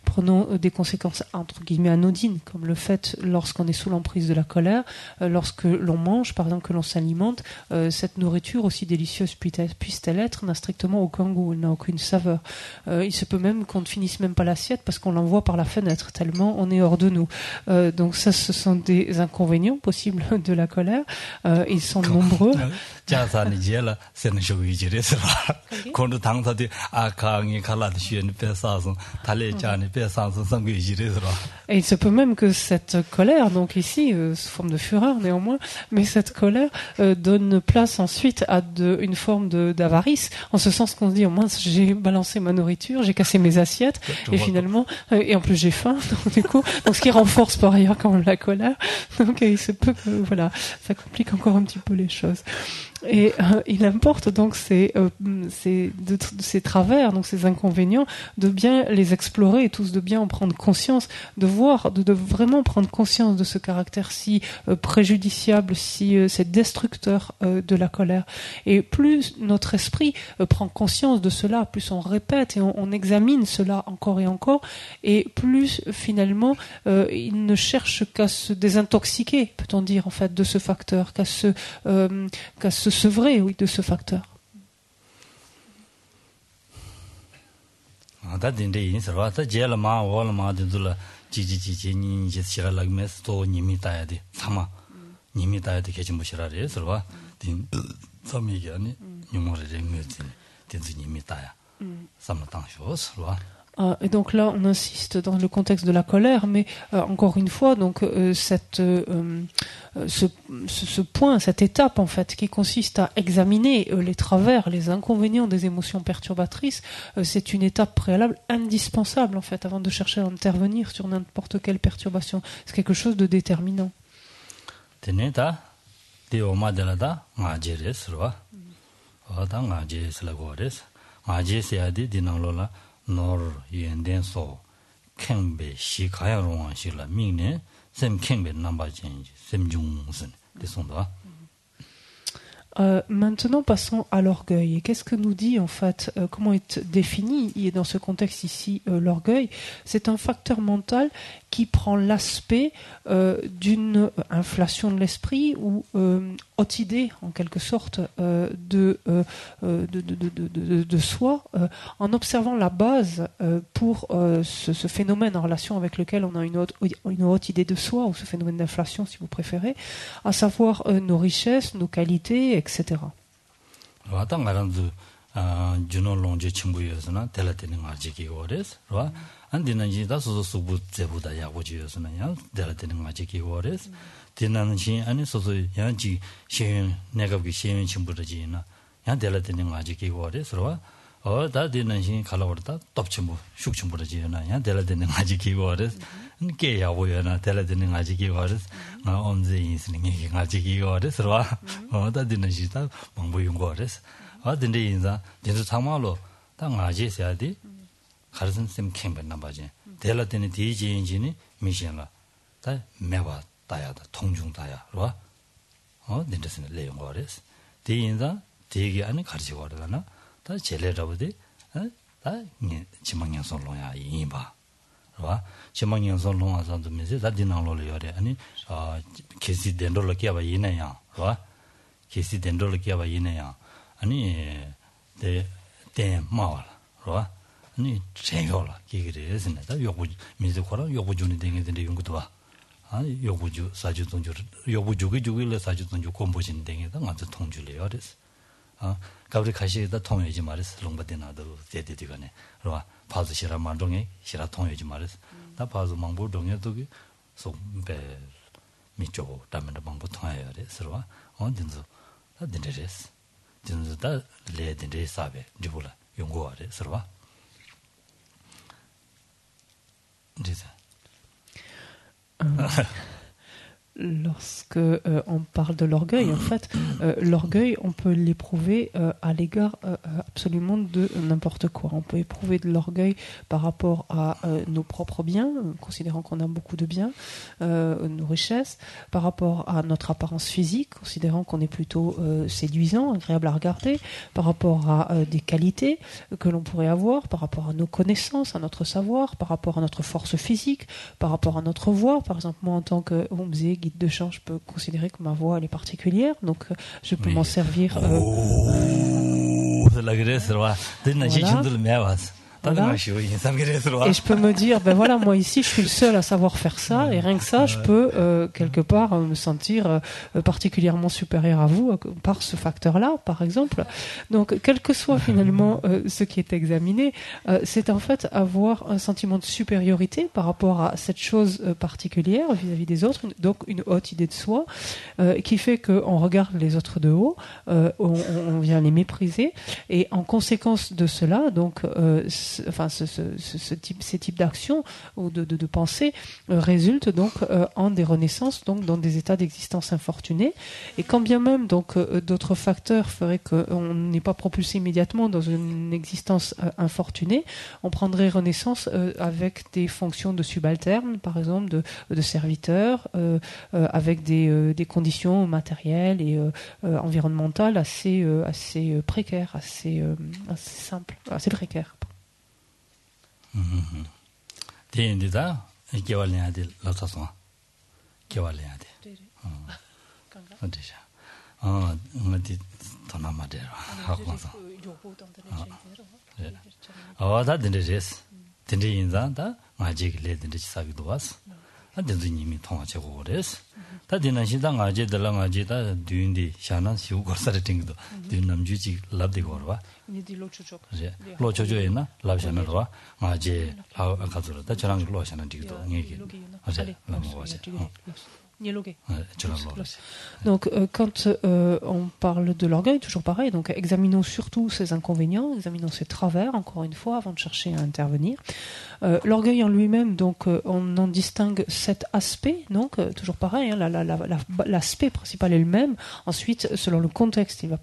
[SPEAKER 2] Prenons des conséquences entre guillemets anodines, comme le fait lorsqu'on est sous l'emprise de la colère, lorsque l'on mange, par exemple que l'on s'alimente, cette nourriture aussi délicieuse puisse-t-elle être, n'a strictement aucun goût, elle n'a aucune saveur. Il se peut même qu'on ne finisse même pas l'assiette parce qu'on l'envoie par la fenêtre, tellement on est hors de nous. Donc ça, ce sont des inconvénients possibles de la colère. Ils sont nombreux. Et il se peut même que cette colère, donc ici, sous forme de fureur néanmoins, mais cette colère donne place ensuite à une forme d'avarice, en ce sens qu'on se dit, au moins j'ai balancé ma nourriture, j'ai cassé mes assiettes, et finalement, et en plus j'ai faim, donc du coup, donc ce qui renforce par ailleurs quand même la colère, donc il se peut que, voilà, ça complique encore un petit peu les choses. Et il importe donc ces travers, donc ces inconvénients, de bien les explorer et tous de bien en prendre conscience, de voir, de vraiment prendre conscience de ce caractère si préjudiciable, si c'est destructeur de la colère. Et plus notre esprit prend conscience de cela, plus on répète et on examine cela encore et encore, et plus finalement il ne cherche qu'à se désintoxiquer, peut-on dire en fait, de ce facteur, qu'à se sevrer, oui, de ce facteur. Et donc là, on insiste dans le contexte de la colère, mais encore une fois, donc ce point, cette étape en fait, qui consiste à examiner les travers, les inconvénients des émotions perturbatrices, c'est une étape préalable indispensable en fait, avant de chercher à intervenir sur n'importe quelle perturbation. C'est quelque chose de déterminant.
[SPEAKER 1] nor yenden so kengbe shi kaya rongwa shi la mingne sem kengbe namba change sem jungsen de sonda.
[SPEAKER 2] Maintenant, passons à l'orgueil. Et qu'est-ce que nous dit, en fait, comment est défini, et dans ce contexte ici, l'orgueil? C'est un facteur mental qui prend l'aspect d'une inflation de l'esprit ou haute idée, en quelque sorte, de soi, en observant la base pour ce phénomène en relation avec lequel on a une haute idée de soi, ou ce phénomène d'inflation, si vous préférez, à savoir nos richesses, nos qualités, etc.
[SPEAKER 1] 안디는지다 소소수부 제보다 야고지여서는 양 데라되는 마지기 거래스 디나는지 아니 소소 양지 시행 내가기 시행 친구들이나 양 데라되는 마지기 거래스로 다디는지 갈아버다 덮침부 숙침부들이나 양 데라되는 마지기 거래스 게 야고여나 데라되는 마지기 거래스 언제 있으니 게 마지기 거래스로 다디는지다 방부용 거래스 딘데 인자 딘도 상말로 딱 마지세야디 가르선 쌤 캠ber 나바지 델라테니 디지인지니 미션라 다 매와 다야다 통중다야 로 닌데스네 레용거레스 디인자 디게 아니 가르치고 하려나 다 제레라부디 다 지망연설로야 이바 로 지망연설로아서도 미세 다 디나로를 요래 아니 계시 덴돌로 끼어봐 이내야 로 계시 된돌을 기가 이네야 아니 대 마와라 그러와 아니 생겨라 기그레스네 다 요구 미즈 거라 요구 주는 데인데 연구도 봐 아니 요구주 사주동주 요구주기 주기를 사주동주 공부진 데에다 먼저 통주래요 그래서 가브리 카시다 통해지 말했어 롱바데나도 제데디가네 그러와 파즈시라 만동에 시라 통해지 말했어 다 파즈 망보 동에도 소배 미쪽 담면도 망보 통해야 돼 서로와 언든서 다 된데레스 진짜 레든데 사베 디불라 연구하래 서로와 디자
[SPEAKER 2] Lorsque on parle de l'orgueil, en fait, l'orgueil, on peut l'éprouver à l'égard absolument de n'importe quoi. On peut éprouver de l'orgueil par rapport à nos propres biens, considérant qu'on a beaucoup de biens, nos richesses, par rapport à notre apparence physique, considérant qu'on est plutôt séduisant, agréable à regarder, par rapport à des qualités que l'on pourrait avoir, par rapport à nos connaissances, à notre savoir, par rapport à notre force physique, par rapport à notre voix. Par exemple, moi, en tant que guide de chant, je peux considérer que ma voix elle est particulière, donc je peux m'en servir. Voilà. Et je peux me dire, ben voilà, moi ici, je suis le seul à savoir faire ça, et rien que ça, je peux quelque part me sentir particulièrement supérieur à vous par ce facteur-là, par exemple. Donc, quel que soit finalement ce qui est examiné, c'est en fait avoir un sentiment de supériorité par rapport à cette chose particulière vis-à-vis des autres, donc une haute idée de soi, qui fait qu'on regarde les autres de haut, on vient les mépriser, et en conséquence de cela, donc ces types d'actions ou de pensées résultent donc en des renaissances, donc dans des états d'existence infortunés. Et quand bien même donc d'autres facteurs feraient qu'on n'est pas propulsé immédiatement dans une existence infortunée, on prendrait renaissance avec des fonctions de subalterne, par exemple de serviteurs, avec des conditions matérielles et environnementales assez précaires, assez simples, assez précaires.
[SPEAKER 1] 대인디다 개발해야될 라타서 개발해야 돼. 어디야? 어디 더 남아들 하고 와서. 다 된대스. 된대 인자다 마직 레든지 사기도 왔어. 안된님이 통화 제고 그랬어. 다 되는 시당 아제들랑 아제다 뒤인디 샤난 시우 거사르팅도 뒤남주지 랍디고 와. 로초조에나 랍샤나로 아제 아가들다 저랑 로샤나 디도 얘기. 아제 라모와제.
[SPEAKER 2] Donc, quand on parle de l'orgueil, toujours pareil, donc examinons surtout ses inconvénients, examinons ses travers, encore une fois, avant de chercher à intervenir. L'orgueil en lui-même, donc, on en distingue 7 aspects, donc, toujours pareil, hein, l'aspect principal est le même. Ensuite, selon le contexte, il va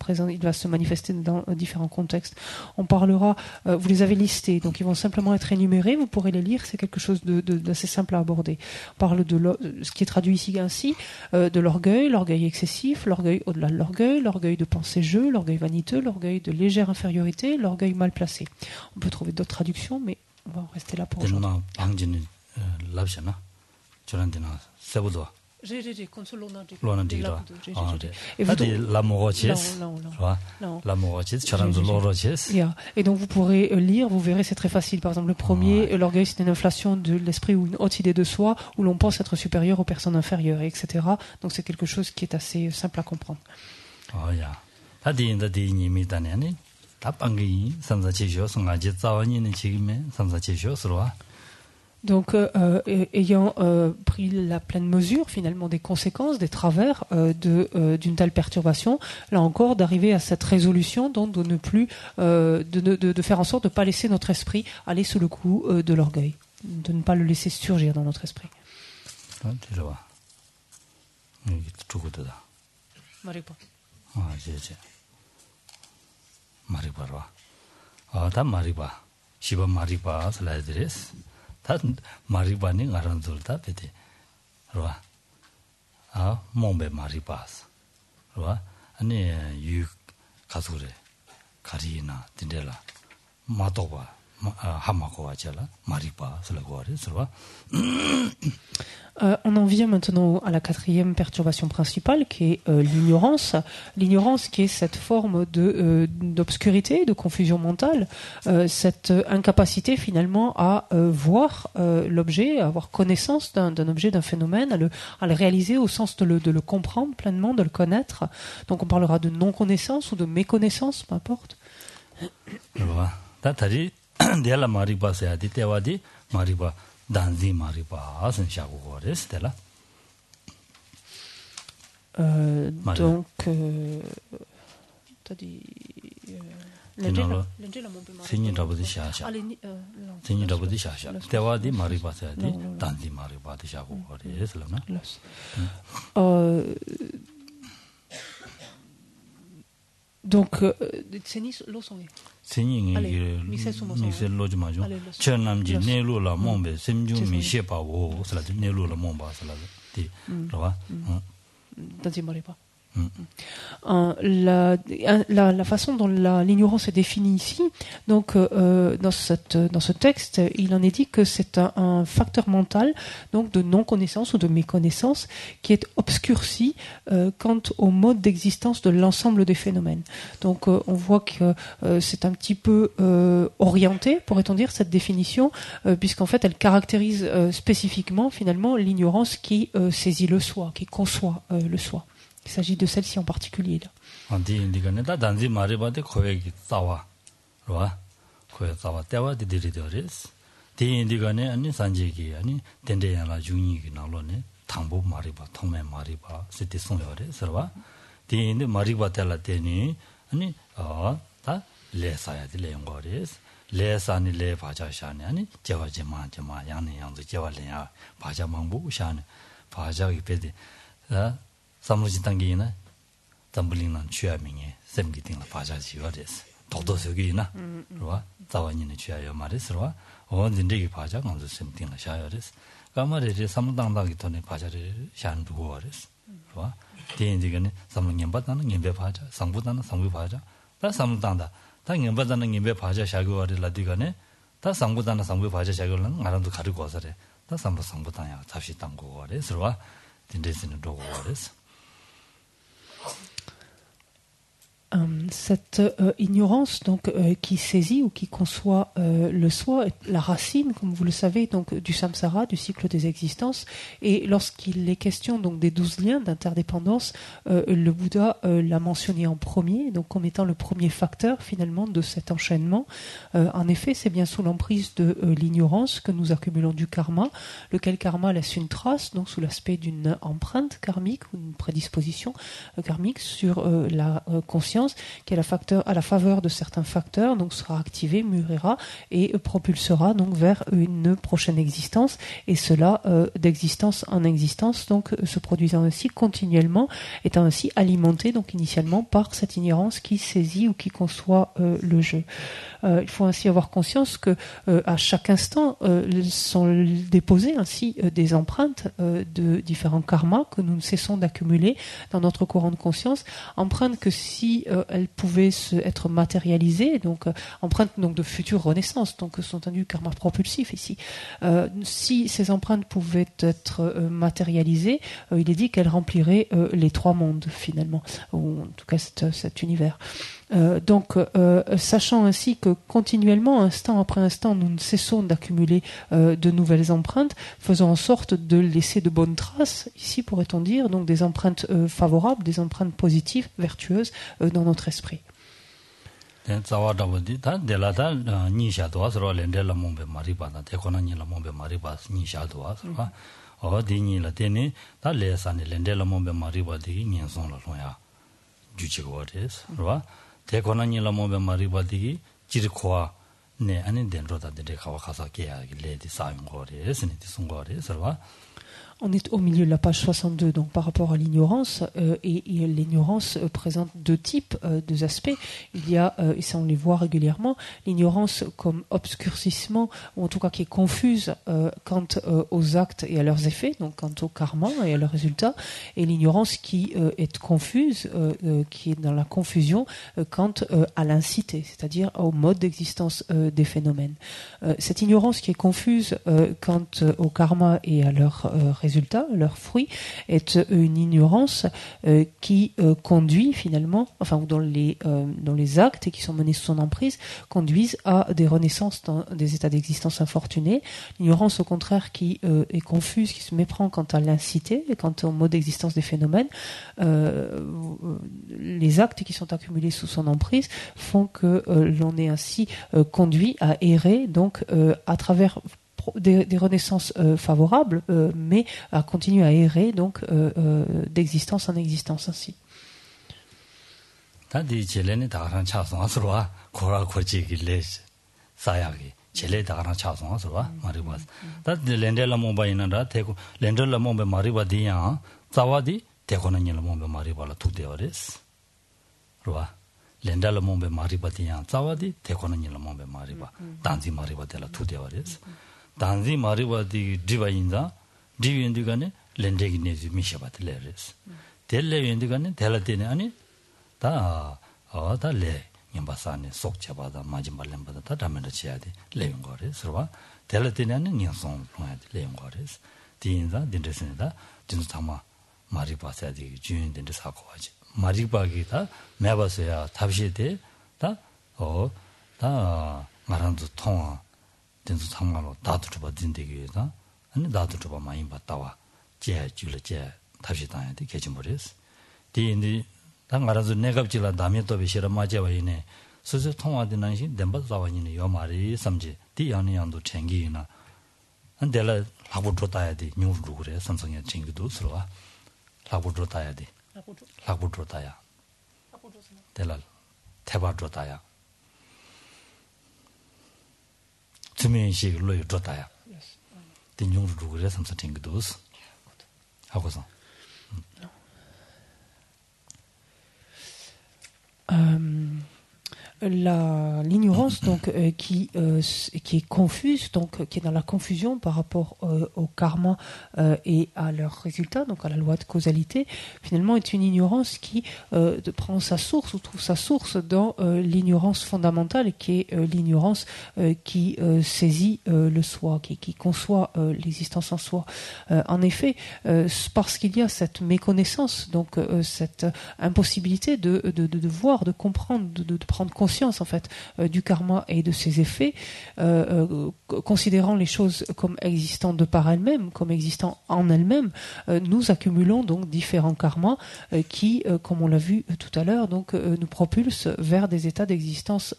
[SPEAKER 2] se manifester dans différents contextes. On parlera, vous les avez listés, donc ils vont simplement être énumérés, vous pourrez les lire, c'est quelque chose d'assez simple à aborder. On parle de ce qui est traduit ici ainsi, de l'orgueil excessif, l'orgueil au-delà de l'orgueil de pensée-jeu, l'orgueil vaniteux, l'orgueil de légère infériorité, l'orgueil mal placé. On peut trouver d'autres traductions, mais on va en rester là pour aujourd'hui. Et donc vous pourrez lire, vous verrez, c'est très facile. Par exemple, le premier, l'orgueil, c'est une inflation de l'esprit ou une haute idée de soi, où l'on pense être supérieur aux personnes inférieures, etc. Donc c'est quelque chose qui est assez simple à comprendre. Donc, ayant pris la pleine mesure finalement des conséquences, des travers d'une telle perturbation, là encore d'arriver à cette résolution, donc de ne plus, de faire en sorte de ne pas laisser notre esprit aller sous le coup de l'orgueil, de ne pas le laisser surgir dans notre esprit.
[SPEAKER 1] 다 마리바니 가란돌다 베데 로아 몽베 마리바스 로아 아니 유 가수레 가리나 딘데라 마도바 hamakoachela maripa selagore serva.
[SPEAKER 2] On en vient maintenant à la quatrième perturbation principale, qui est l'ignorance. L'ignorance qui est cette forme d'obscurité, de confusion mentale, cette incapacité finalement à voir l'objet, à avoir connaissance d'un objet, d'un phénomène, à le réaliser au sens de le comprendre pleinement, de le connaître. Donc on parlera de non-connaissance ou de méconnaissance, peu importe.
[SPEAKER 1] Della maripa se di tewadi maripa danzi maripa sen shago gores della
[SPEAKER 2] donc t'as dit l'angela mon peu
[SPEAKER 1] signi rabudi shasha signi rabudi shasha tewadi maripa se di danzi maripa di shago gores la
[SPEAKER 2] donc tsenis lo songe
[SPEAKER 1] Singing Mixel Lodgemajo, Chernamji, Nelula Mombe, Simju Mishepa, Nelula Momba, Saladi, Rova.
[SPEAKER 2] Pas. La façon dont l'ignorance est définie ici, donc dans ce texte, il en est dit que c'est un facteur mental, donc de non-connaissance ou de méconnaissance, qui est obscurci quant au mode d'existence de l'ensemble des phénomènes. Donc on voit que c'est un petit peu orienté, pourrait-on dire, cette définition, puisqu'en fait elle caractérise spécifiquement finalement l'ignorance qui saisit le soi, qui conçoit le soi. Il s'agit de celle-ci en particulier là.
[SPEAKER 1] Danzi maribade koyegi tawa, roa, koyegi tawa tawa de diridoris. Di indigane ani sanjegi ani tende yana juni gi nalone tambo mariba, tome mariba, siti songyore, serva. Di indi mariba tela teni ani ta lesaya di leongores. Lesani le baja shani ani jewa jema yani yanzu jewa lenya baja mangbu shani baja ipede. Samuji Tangina, Tambulina, Chuaming, Semgiting, Pajaji, Toto Sugina, Tawanina Chia Maris, or the Digi Paja on the same thing as Shires. Gamma some Dangitoni Pajari Shan Duores, the Indigan, some Yambatan, Yimbe Paja, some Butana, some Paja, that's some Danda, Tangin Batan Yimbe Paja Shago la Digane, that's some Butana, some Paja Shagolan, around the Caricosare, that's some Butana, Tashi Tango or is, the Disney Dog Waters.
[SPEAKER 2] Cette ignorance donc qui saisit ou qui conçoit le soi est la racine, comme vous le savez, donc du samsara, du cycle des existences. Et lorsqu'il est question donc des 12 liens d'interdépendance, le Bouddha l'a mentionné en premier, donc comme étant le premier facteur finalement de cet enchaînement. En effet, c'est bien sous l'emprise de l'ignorance que nous accumulons du karma, lequel karma laisse une trace, donc sous l'aspect d'une empreinte karmique ou une prédisposition karmique sur la conscience, qui est à la faveur de certains facteurs, donc sera activé, mûrira et propulsera donc vers une prochaine existence, et cela d'existence en existence, donc se produisant ainsi continuellement, étant ainsi alimenté donc initialement par cette ignorance qui saisit ou qui conçoit le jeu. Il faut ainsi avoir conscience que à chaque instant sont déposées ainsi des empreintes de différents karmas que nous ne cessons d'accumuler dans notre courant de conscience, empreintes que si elles pouvaient être matérialisées, donc empreintes donc de futures renaissances, donc sont entendu karma propulsif ici. Si ces empreintes pouvaient être matérialisées, il est dit qu'elles rempliraient les 3 mondes finalement, ou en tout cas cet univers. Donc, sachant ainsi que continuellement, instant après instant, nous ne cessons d'accumuler de nouvelles empreintes, faisons en sorte de laisser de bonnes traces, ici pourrait-on dire, donc des empreintes favorables, des empreintes positives, vertueuses dans notre esprit.
[SPEAKER 1] 대권한이 라모베 마리바디기 지르코아 네 아니 덴로다 데카와 가사케야 레디 사용 거리 스니티 송거리 서와
[SPEAKER 2] On est au milieu de la page 62, donc par rapport à l'ignorance, et l'ignorance présente deux types, deux aspects. Il y a, et ça on les voit régulièrement, l'ignorance comme obscurcissement, ou en tout cas qui est confuse quant aux actes et à leurs effets, donc quant au karma et à leurs résultats, et l'ignorance qui est confuse, qui est dans la confusion quant à l'incité, c'est-à-dire au mode d'existence des phénomènes. Cette ignorance qui est confuse quant au karma et à leurs résultats, leurs fruits, est une ignorance qui conduit finalement, enfin dont les actes qui sont menés sous son emprise conduisent à des renaissances dans des états d'existence infortunés. L'ignorance au contraire qui est confuse, qui se méprend quant à l'incité et quant au mode d'existence des phénomènes, les actes qui sont accumulés sous son emprise font que l'on est ainsi conduit à errer donc à travers des renaissances favorables, mais à continuer à errer donc d'existence en existence ainsi.
[SPEAKER 1] 다디 젤레네 다가란 차송아서와 고라 고지길레 사야기 젤레 다가란 차송아서와 마리바 다디 렌델라 몽바이나라 테고 렌델라 몽베 마리바디야 자와디 테고나니라 몽베 마리바라 투데어레스 로와 렌델라 몽베 마리바디야 자와디 테고나니라 몽베 마리바 단지 마리바데라 투데어레스 단지 마리바디 디바인자 디윈디가네 렌데기네지 미샤바틀레레스 델레윈디가네 델라데네 아니 다레 님바사네 속체바다 마지말렘바다 다 담면을 지야돼 레용 거래 서와 델라데네는 녀송 통해 레용 거래스 디인자 딘데스니다 진짜마 마리바사디 주인된데 사고하지 마리바기다 매바서야 답시데 다 말한도 통화 된수 상말로 나도 좀 받는데기다 아니 나도 좀 많이 받다와 제 줄을 제 답시 당해야 돼 개진버렸어 디인디 당 알아서 내가 지라 남이 또 비시라 맞아와이네 스스 통화되는 시 덴바자와이네 요 말이 삼지 디양이 양도 챙기나 안데라 하고 줬다야 돼 뉴로 그래 삼성에 챙기도 서와 하고 줬다야 돼 하고 줬다야 데라 대바 줬다야 주민식으로 줬다야 디 뉴로 그래 삼성 챙기도 하고서
[SPEAKER 2] l'ignorance donc qui est confuse, donc qui est dans la confusion par rapport au karma et à leurs résultats, donc à la loi de causalité, finalement est une ignorance qui prend sa source ou trouve sa source dans l'ignorance fondamentale qui est l'ignorance qui saisit le soi, qui conçoit l'existence en soi. En effet, parce qu'il y a cette méconnaissance, donc cette impossibilité de voir, de comprendre, de prendre conscience en fait du karma et de ses effets, considérant les choses comme existant de par elles-mêmes, comme existant en elles-mêmes, nous accumulons donc différents karmas qui, comme on l'a vu tout à l'heure, donc nous propulsent vers des états d'existence,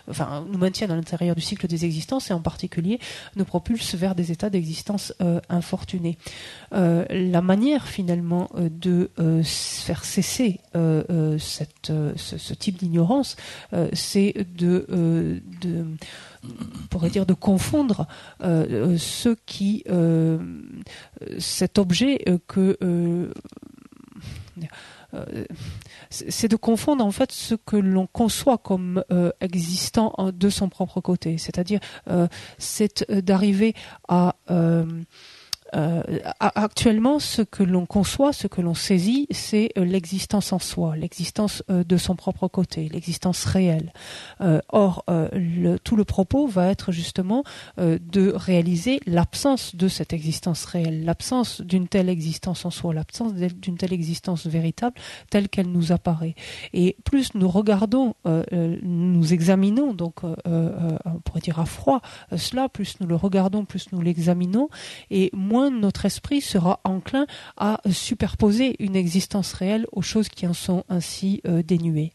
[SPEAKER 2] enfin nous maintiennent à l'intérieur du cycle des existences et en particulier nous propulsent vers des états d'existence infortunés. La manière finalement de faire cesser ce type d'ignorance, c'est de confondre cet objet c'est de confondre en fait ce que l'on conçoit comme existant de son propre côté, c'est-à-dire c'est d'arriver à actuellement, ce que l'on conçoit, ce que l'on saisit, c'est l'existence en soi, l'existence de son propre côté, l'existence réelle. Or, tout le propos va être justement de réaliser l'absence de cette existence réelle, l'absence d'une telle existence en soi, l'absence d'une telle existence véritable telle qu'elle nous apparaît. Et plus nous regardons, nous examinons, donc on pourrait dire à froid cela, plus nous le regardons, plus nous l'examinons, et moins notre esprit sera enclin à superposer une existence réelle aux choses qui en sont ainsi dénuées.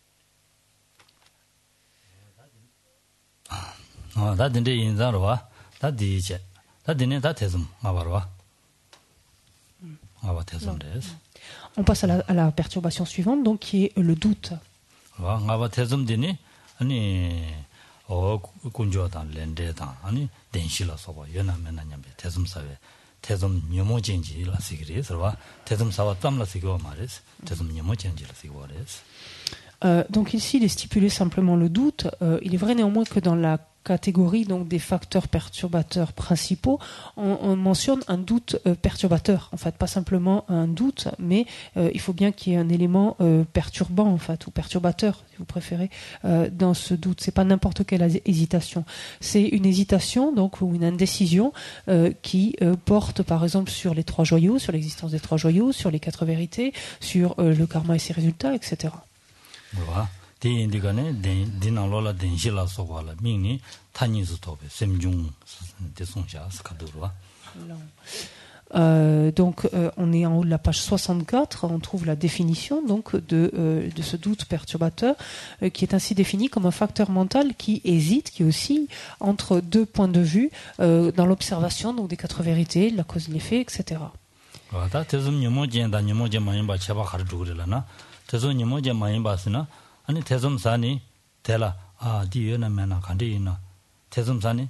[SPEAKER 2] On passe à la perturbation suivante, donc qui est le doute.
[SPEAKER 1] 태좀 녀모진지 라시그리 서와 태좀 사와 땀라시고 말레스 태좀 녀모진지 라시고 말레스
[SPEAKER 2] Donc ici, il est stipulé simplement le doute. Il est vrai néanmoins que dans la catégorie donc des facteurs perturbateurs principaux, on mentionne un doute perturbateur. En fait, pas simplement un doute, mais il faut bien qu'il y ait un élément perturbant, en fait, ou perturbateur, si vous préférez, dans ce doute. C'est pas n'importe quelle hésitation. C'est une hésitation, donc, ou une indécision qui porte, par exemple, sur les trois joyaux, sur l'existence des trois joyaux, sur les quatre vérités, sur le karma et ses résultats, etc.
[SPEAKER 1] 뭐가 대인디가네 디나로라 denshila 소고라 민니 타니즈토베 셈중 대송샤스 카도르와
[SPEAKER 2] Donc on est en haut de la page 64, on trouve la définition donc de ce doute perturbateur qui est ainsi défini comme un facteur mental qui hésite, qui oscille entre deux points de vue dans l'observation donc des quatre vérités, la cause et l'effet, etc.
[SPEAKER 1] 와다 대좀 녀모진다 녀모진 마인바 차바 가르주그래라나 대좀 녀모진 마인바스나 아니 대좀산이 대라 아 디에나면나 간데이나 대좀산이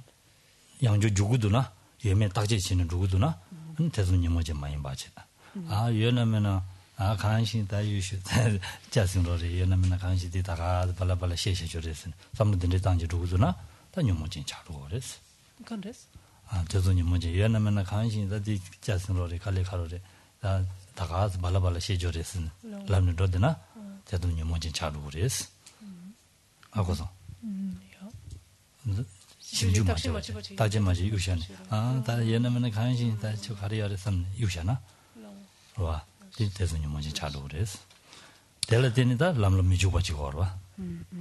[SPEAKER 1] 양주 주구도나 예매 딱지치는 주구도나 아니 대좀 녀모진 마인바지다 아 예나면나 아 간신 다유시 자신로리 예나면나 간시디 다가 발라발라 셰셰조레스 삼무든데 당지 주구도나 다 녀모진 차로 그랬어
[SPEAKER 2] 간데스
[SPEAKER 1] 아 대존이 뭐지 예나면나 간신 다디 자신로리 칼레카로리 다 다가 발라발라 셰조레스 라면 로드나 대존이 뭐지 차로 그랬어 하고서 심주 맞죠 다제 맞지 유샤네 아다 예나면나 간신 다저 가리야레 삼 유샤나 와 대존이 뭐지 차로 그랬어 델라데니다 람로 미주바지 거와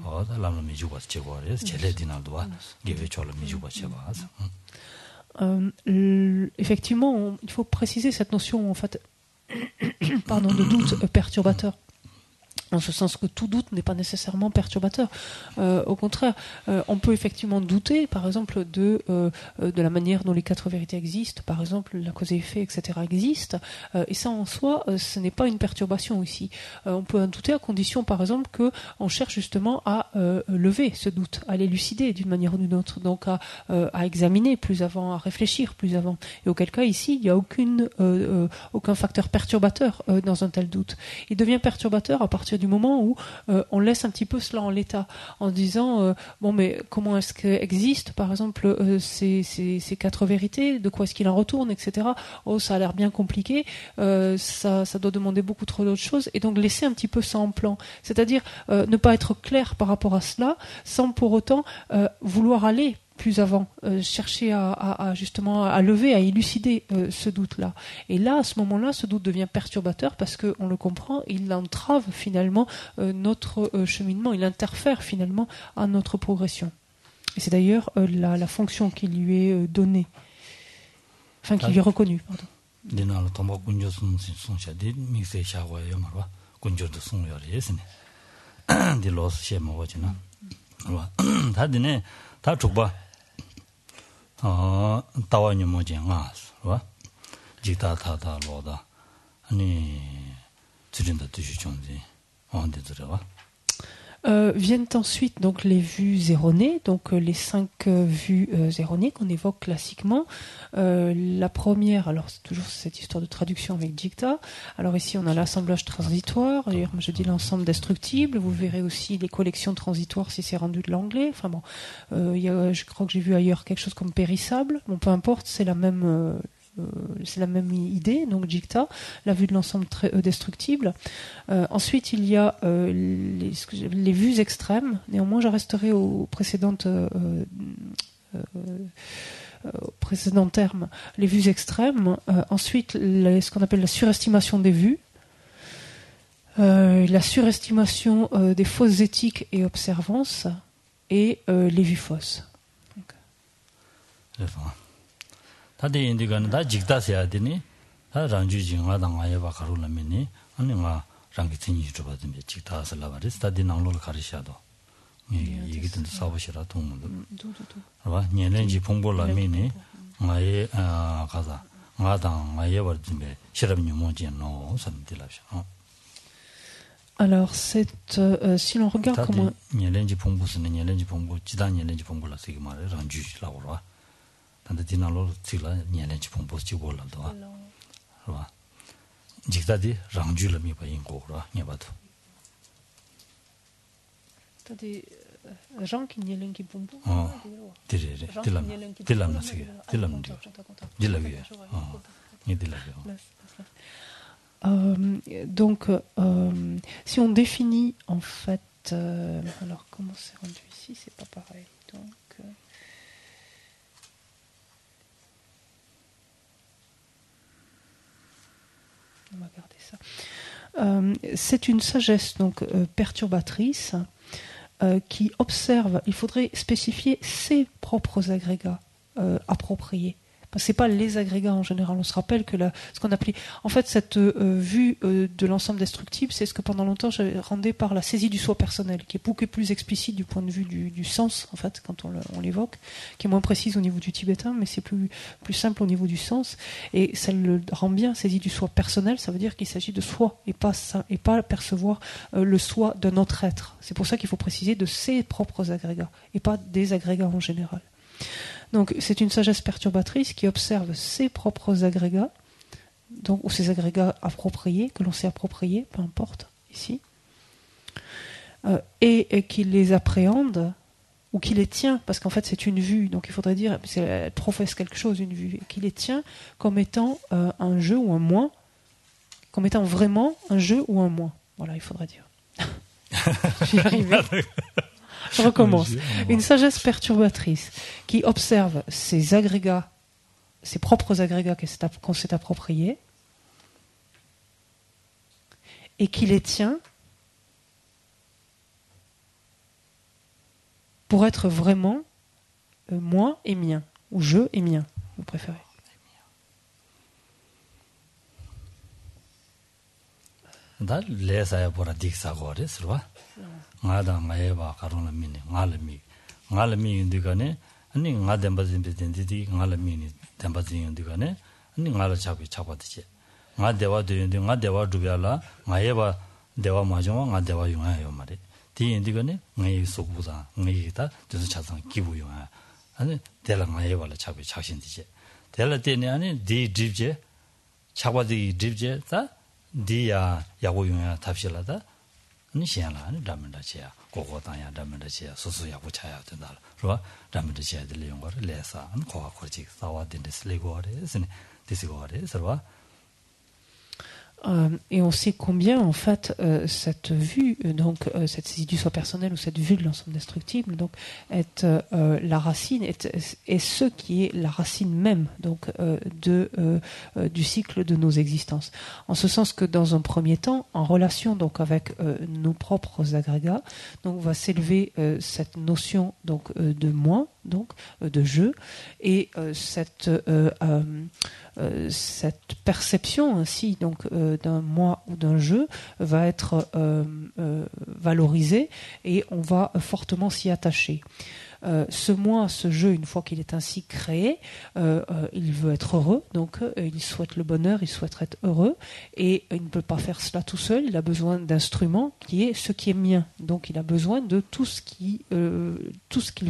[SPEAKER 1] 어다 람로 미주바지 거와레스 젤레디나도와 게베초로 미주바지 거와서
[SPEAKER 2] effectivement, il faut préciser cette notion en fait, pardon, de doute perturbateur. En ce sens que tout doute n'est pas nécessairement perturbateur. Au contraire, on peut effectivement douter, par exemple, de la manière dont les quatre vérités existent, par exemple, la cause et effet, etc. existent, et ça en soi, ce n'est pas une perturbation ici. On peut en douter à condition, par exemple, que on cherche justement à lever ce doute, à l'élucider d'une manière ou d'une autre, donc à examiner plus avant, à réfléchir plus avant. Et auquel cas, ici, il n'y a aucun facteur perturbateur dans un tel doute. Il devient perturbateur à partir du moment où on laisse un petit peu cela en l'état, en disant bon mais comment est-ce qu'existent par exemple ces quatre vérités, de quoi est-ce qu'il en retourne, etc. Oh ça a l'air bien compliqué, ça doit demander beaucoup trop d'autres choses, et donc laisser un petit peu ça en plan, c'est-à-dire ne pas être clair par rapport à cela sans pour autant vouloir aller plus avant, chercher à justement à lever, à élucider ce doute-là. Et là, à ce moment-là, ce doute devient perturbateur parce qu'on le comprend, il entrave finalement notre cheminement, il interfère finalement à notre progression. Et c'est d'ailleurs la fonction qui lui est donnée, enfin qui lui est reconnue. Pardon.
[SPEAKER 1] 다와니 뭐지가 와 지다다다 로다 아니 지린다 뜻이 좀지 언제 들어와
[SPEAKER 2] Viennent ensuite donc les vues erronées, donc les 5 vues erronées qu'on évoque classiquement. La première, alors c'est toujours cette histoire de traduction avec dicta. Alors ici on a l'assemblage transitoire, d'ailleurs je dis l'ensemble destructible. Vous verrez aussi les collections transitoires si c'est rendu de l'anglais. Enfin bon, je crois que j'ai vu ailleurs quelque chose comme périssable. Bon, peu importe, c'est la même idée, donc dicta, la vue de l'ensemble destructible. Ensuite, il y a les vues extrêmes. Néanmoins, je resterai au précédent terme, les vues extrêmes. Ensuite, ce qu'on appelle la surestimation des vues, la surestimation des fausses éthiques et observances, et les vues fausses.
[SPEAKER 1] 다들 인디가는 다 직다세야 되니 다 랑주징아 당아야 바카로라면이 아니가 랑기 tinyi 주바든 직다서라 바리스 다디 나로를 가르샤도 이기든 사보시라 동문도 봐 년년지 봉보라면이 마에 가자 마당 마에 버든베 시럽니 뭐지노 섬들라셔
[SPEAKER 2] Alors, si l'on regarde comment...
[SPEAKER 1] 단다 디나로 찌라 년년 지봉 보지 볼라도 봐 직다디 랑주를 미바 인고라 녀바도
[SPEAKER 2] des gens qui n'y l'ont qui pompo donc si on définit en fait alors comment c'est rendu ici c'est pas pareil donc on va garder ça c'est une sagesse donc perturbatrice qui observe, il faudrait spécifier ses propres agrégats appropriés. C'est pas les agrégats en général. On se rappelle que ce qu'on appelait, en fait, cette vue de l'ensemble destructible, c'est ce que pendant longtemps j'avais rendu par la saisie du soi personnel, qui est beaucoup plus explicite du point de vue du sens, en fait, quand on l'évoque, qui est moins précise au niveau du tibétain, mais c'est plus simple au niveau du sens. Et ça le rend bien, saisie du soi personnel, ça veut dire qu'il s'agit de soi et pas percevoir le soi d'un autre être. C'est pour ça qu'il faut préciser de ses propres agrégats et pas des agrégats en général. Donc c'est une sagesse perturbatrice qui observe ses propres agrégats, donc, ou ses agrégats appropriés, que l'on sait approprier, peu importe, ici, et qui les appréhende, ou qui les tient, parce qu'en fait c'est une vue, donc il faudrait dire, elle professe quelque chose, une vue, et qui les tient comme étant un jeu ou un moi, comme étant vraiment un jeu ou un moi. Voilà, il faudrait dire. J'y arrive. Je recommence. Une sagesse perturbatrice qui observe ses agrégats, ses propres agrégats qu'on s'est appropriés, et qui les tient pour être vraiment moi et mien, ou je et mien, vous préférez.
[SPEAKER 1] ngada ngaeba karona mini ngalami indikane ani ngada mbazimbe dendidi ngalami ni dembazin indikane ani ngala chapatiche ngadewa de ngadewa dubyala ngaeba dewa majoma ngadewa yunga yo mare di indikane ngai sokuza ngai ta desu chasan kibu yunga ani dela ngaeba la chaksindiche dela dene ani di dribje chapati dribje ta di야 야고 yunga 탑실라다 ni xianla ni damenda chia gogo tanya damenda chia susu ya buchaya 된다. 그러 damenda chia de leong gore lesa an ko ko chi sawa den des legore sine disigore serva.
[SPEAKER 2] Et on sait combien, en fait, cette vue, donc cette saisie du soi personnel ou cette vue de l'ensemble destructible, donc est la racine, est ce qui est la racine même, donc du cycle de nos existences. En ce sens que, dans un premier temps, en relation donc avec nos propres agrégats, donc va s'élever cette notion donc de moi, donc de je, et cette perception ainsi donc d'un moi ou d'un je va être valorisée et on va fortement s'y attacher. Ce moi, ce je, une fois qu'il est ainsi créé, il veut être heureux, donc il souhaite le bonheur, il souhaite être heureux, et il ne peut pas faire cela tout seul, il a besoin d'instruments qui est ce qui est mien, donc il a besoin de tout ce qu'il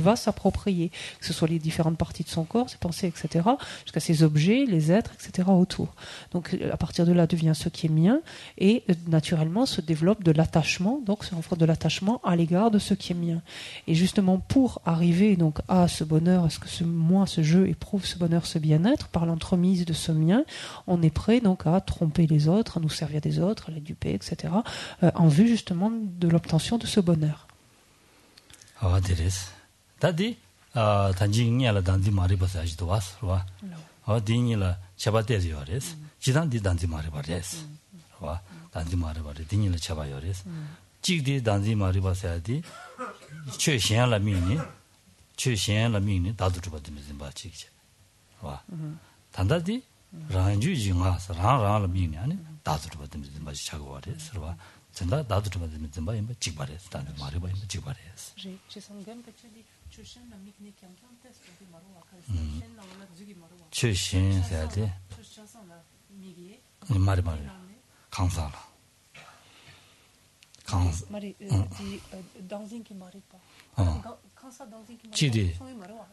[SPEAKER 2] va s'approprier, que ce soit les différentes parties de son corps, ses pensées, etc., jusqu'à ses objets, les êtres, etc. autour. Donc à partir de là devient ce qui est mien, et naturellement se développe de l'attachement, donc se renforce de l'attachement à l'égard de ce qui est mien. Et justement pour arriver donc à ce bonheur, à ce que ce moi, ce je éprouve ce bonheur, ce bien-être, par l'entremise de ce mien, on est prêt donc à tromper les autres, à nous servir des autres, à les duper, etc., en vue justement de l'obtention de ce bonheur.
[SPEAKER 1] 최신 라미니 다도 주거든요. 바치지. 와. 단다디 랑주지 마서 랑랑 라미니 아니 다도 주거든요. 바치 차고 와래. 서와. 전다 다도 주거든요. 바이 뭐 찍바래. 단다 말해 봐요. 찍바래.
[SPEAKER 2] J'ai sangam que tu dis 최신 라미니 qui entend test de maroua
[SPEAKER 1] 최신 해야 돼. 말해 말해. 강사라.
[SPEAKER 2] danzingi maripa.
[SPEAKER 1] 지디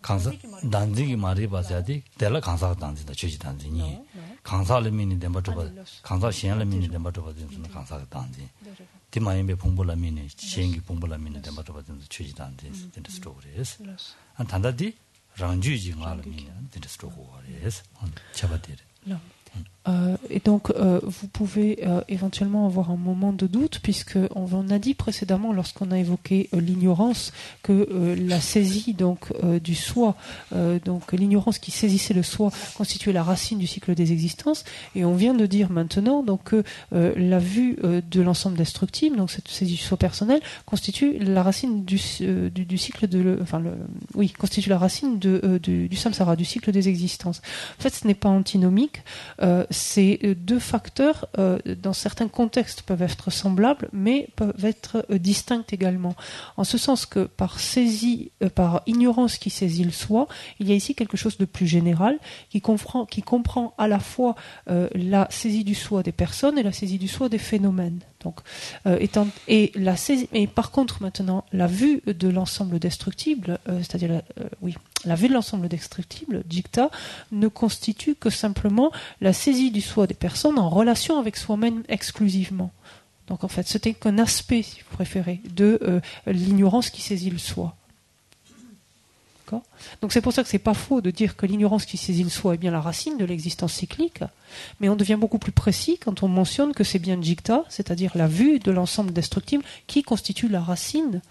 [SPEAKER 1] 강사 단지기 말이 봐야지 내가 강사 단지다 주지 단지니 강사를 미니 된 것도 봐 강사 시행을 미니 된 것도 봐 강사 단지 디마임에 봉불을 미니 시행기 봉불을 미니 된 것도 봐 주지 단지 된 스토리스 한 단다디 랑주지 말을 미니 된 스토리스 잡아들
[SPEAKER 2] Et donc, vous pouvez éventuellement avoir un moment de doute, puisque on a dit précédemment, lorsqu'on a évoqué l'ignorance, que la saisie donc du soi, donc l'ignorance qui saisissait le soi, constituait la racine du cycle des existences. Et on vient de dire maintenant donc que la vue de l'ensemble destructible, donc cette saisie du soi personnel, constitue la racine du cycle constitue la racine du samsara, du cycle des existences. En fait, ce n'est pas antinomique. Ces deux facteurs, dans certains contextes, peuvent être semblables, mais peuvent être distincts également. En ce sens que par ignorance qui saisit le soi, il y a ici quelque chose de plus général qui comprend à la fois la saisie du soi des personnes et la saisie du soi des phénomènes. Donc, par contre, maintenant, la vue de l'ensemble destructible, c'est-à-dire la vue de l'ensemble destructible, Jigta, ne constitue que simplement la saisie du soi des personnes en relation avec soi-même exclusivement. Donc en fait, c'était qu'un aspect, si vous préférez, de l'ignorance qui saisit le soi. D'accord ? Donc c'est pour ça que c'est pas faux de dire que l'ignorance qui saisit le soi est bien la racine de l'existence cyclique, mais on devient beaucoup plus précis quand on mentionne que c'est bien Jigta, c'est-à-dire la vue de l'ensemble destructible, qui constitue la racine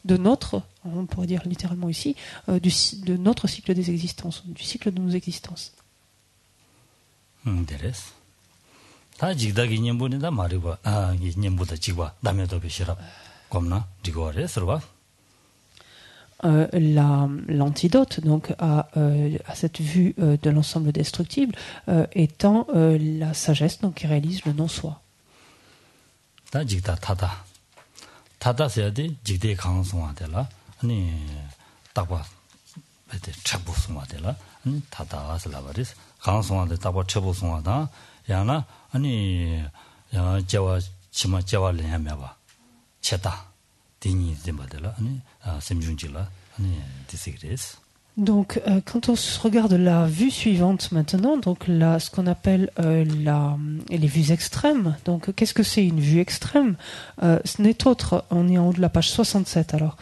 [SPEAKER 2] de notre, on pourrait dire littéralement ici, de notre cycle des existences, du cycle de nos existences.
[SPEAKER 1] Intéressant. 다 지다기 년분이다 말이고 이 년보다 지와 남에도 비시라 겁나 지고래 서봐.
[SPEAKER 2] L'antidote donc à cette vue de l'ensemble destructible étant la sagesse donc qui réalise le non-soi.
[SPEAKER 1] 다 지다 타다서야지 지대 강성화되라 아니 딱봐 베테 차부성화되라 아니 타다가서 버리스 강성화되 딱봐 차부성화다 야나 아니 야 제와 치마 제와를 해면봐 쳇다 디니 셈바들라 아니 셈중질라 아니 디시그레스.
[SPEAKER 2] Donc, quand on se regarde la vue suivante maintenant, donc ce qu'on appelle les vues extrêmes. Donc, qu'est-ce que c'est une vue extrême ? Ce n'est autre, on est en haut de la page 67 alors,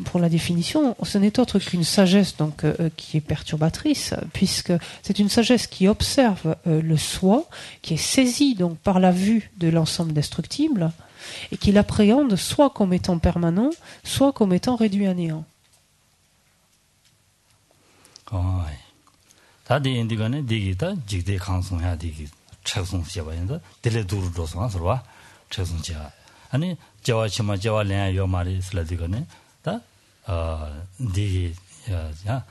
[SPEAKER 2] pour la définition, ce n'est autre qu'une sagesse donc qui est perturbatrice, puisque c'est une sagesse qui observe le soi, qui est saisie donc par la vue de l'ensemble destructible, et qui l'appréhende soit comme étant permanent, soit comme étant réduit à néant.
[SPEAKER 1] 다들 인디가네 디기다 직대 강성해야 디기 책송 시바인데 딜레두르 조선 서와 책송지야 아니 저와 치마 저와 래야 요 말이 슬라디가네 다 디기 야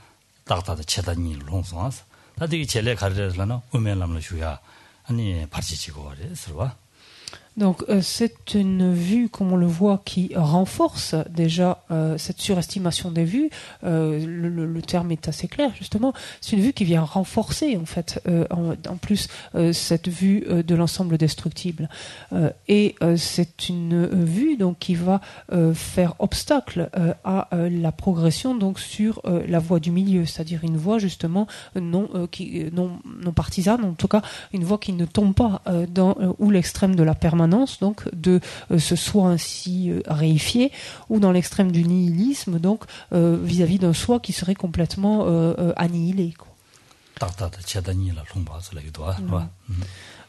[SPEAKER 1] 딱다다 체다니 롱송아스 다 디기 젤레 가르르라나 우면람로 슈야 아니 파치치고 그래 서와.
[SPEAKER 2] Donc c'est une vue, comme on le voit, qui renforce déjà cette surestimation des vues. Le terme est assez clair, justement. C'est une vue qui vient renforcer, en fait, en plus, cette vue de l'ensemble destructible. Et c'est une vue donc qui va faire obstacle à la progression donc sur la voie du milieu, c'est-à-dire une voie justement non partisane, en tout cas une voie qui ne tombe pas dans ou l'extrême de la permanence, donc de ce soi ainsi réifié, ou dans l'extrême du nihilisme, donc vis-à-vis d'un soi qui serait complètement annihilé.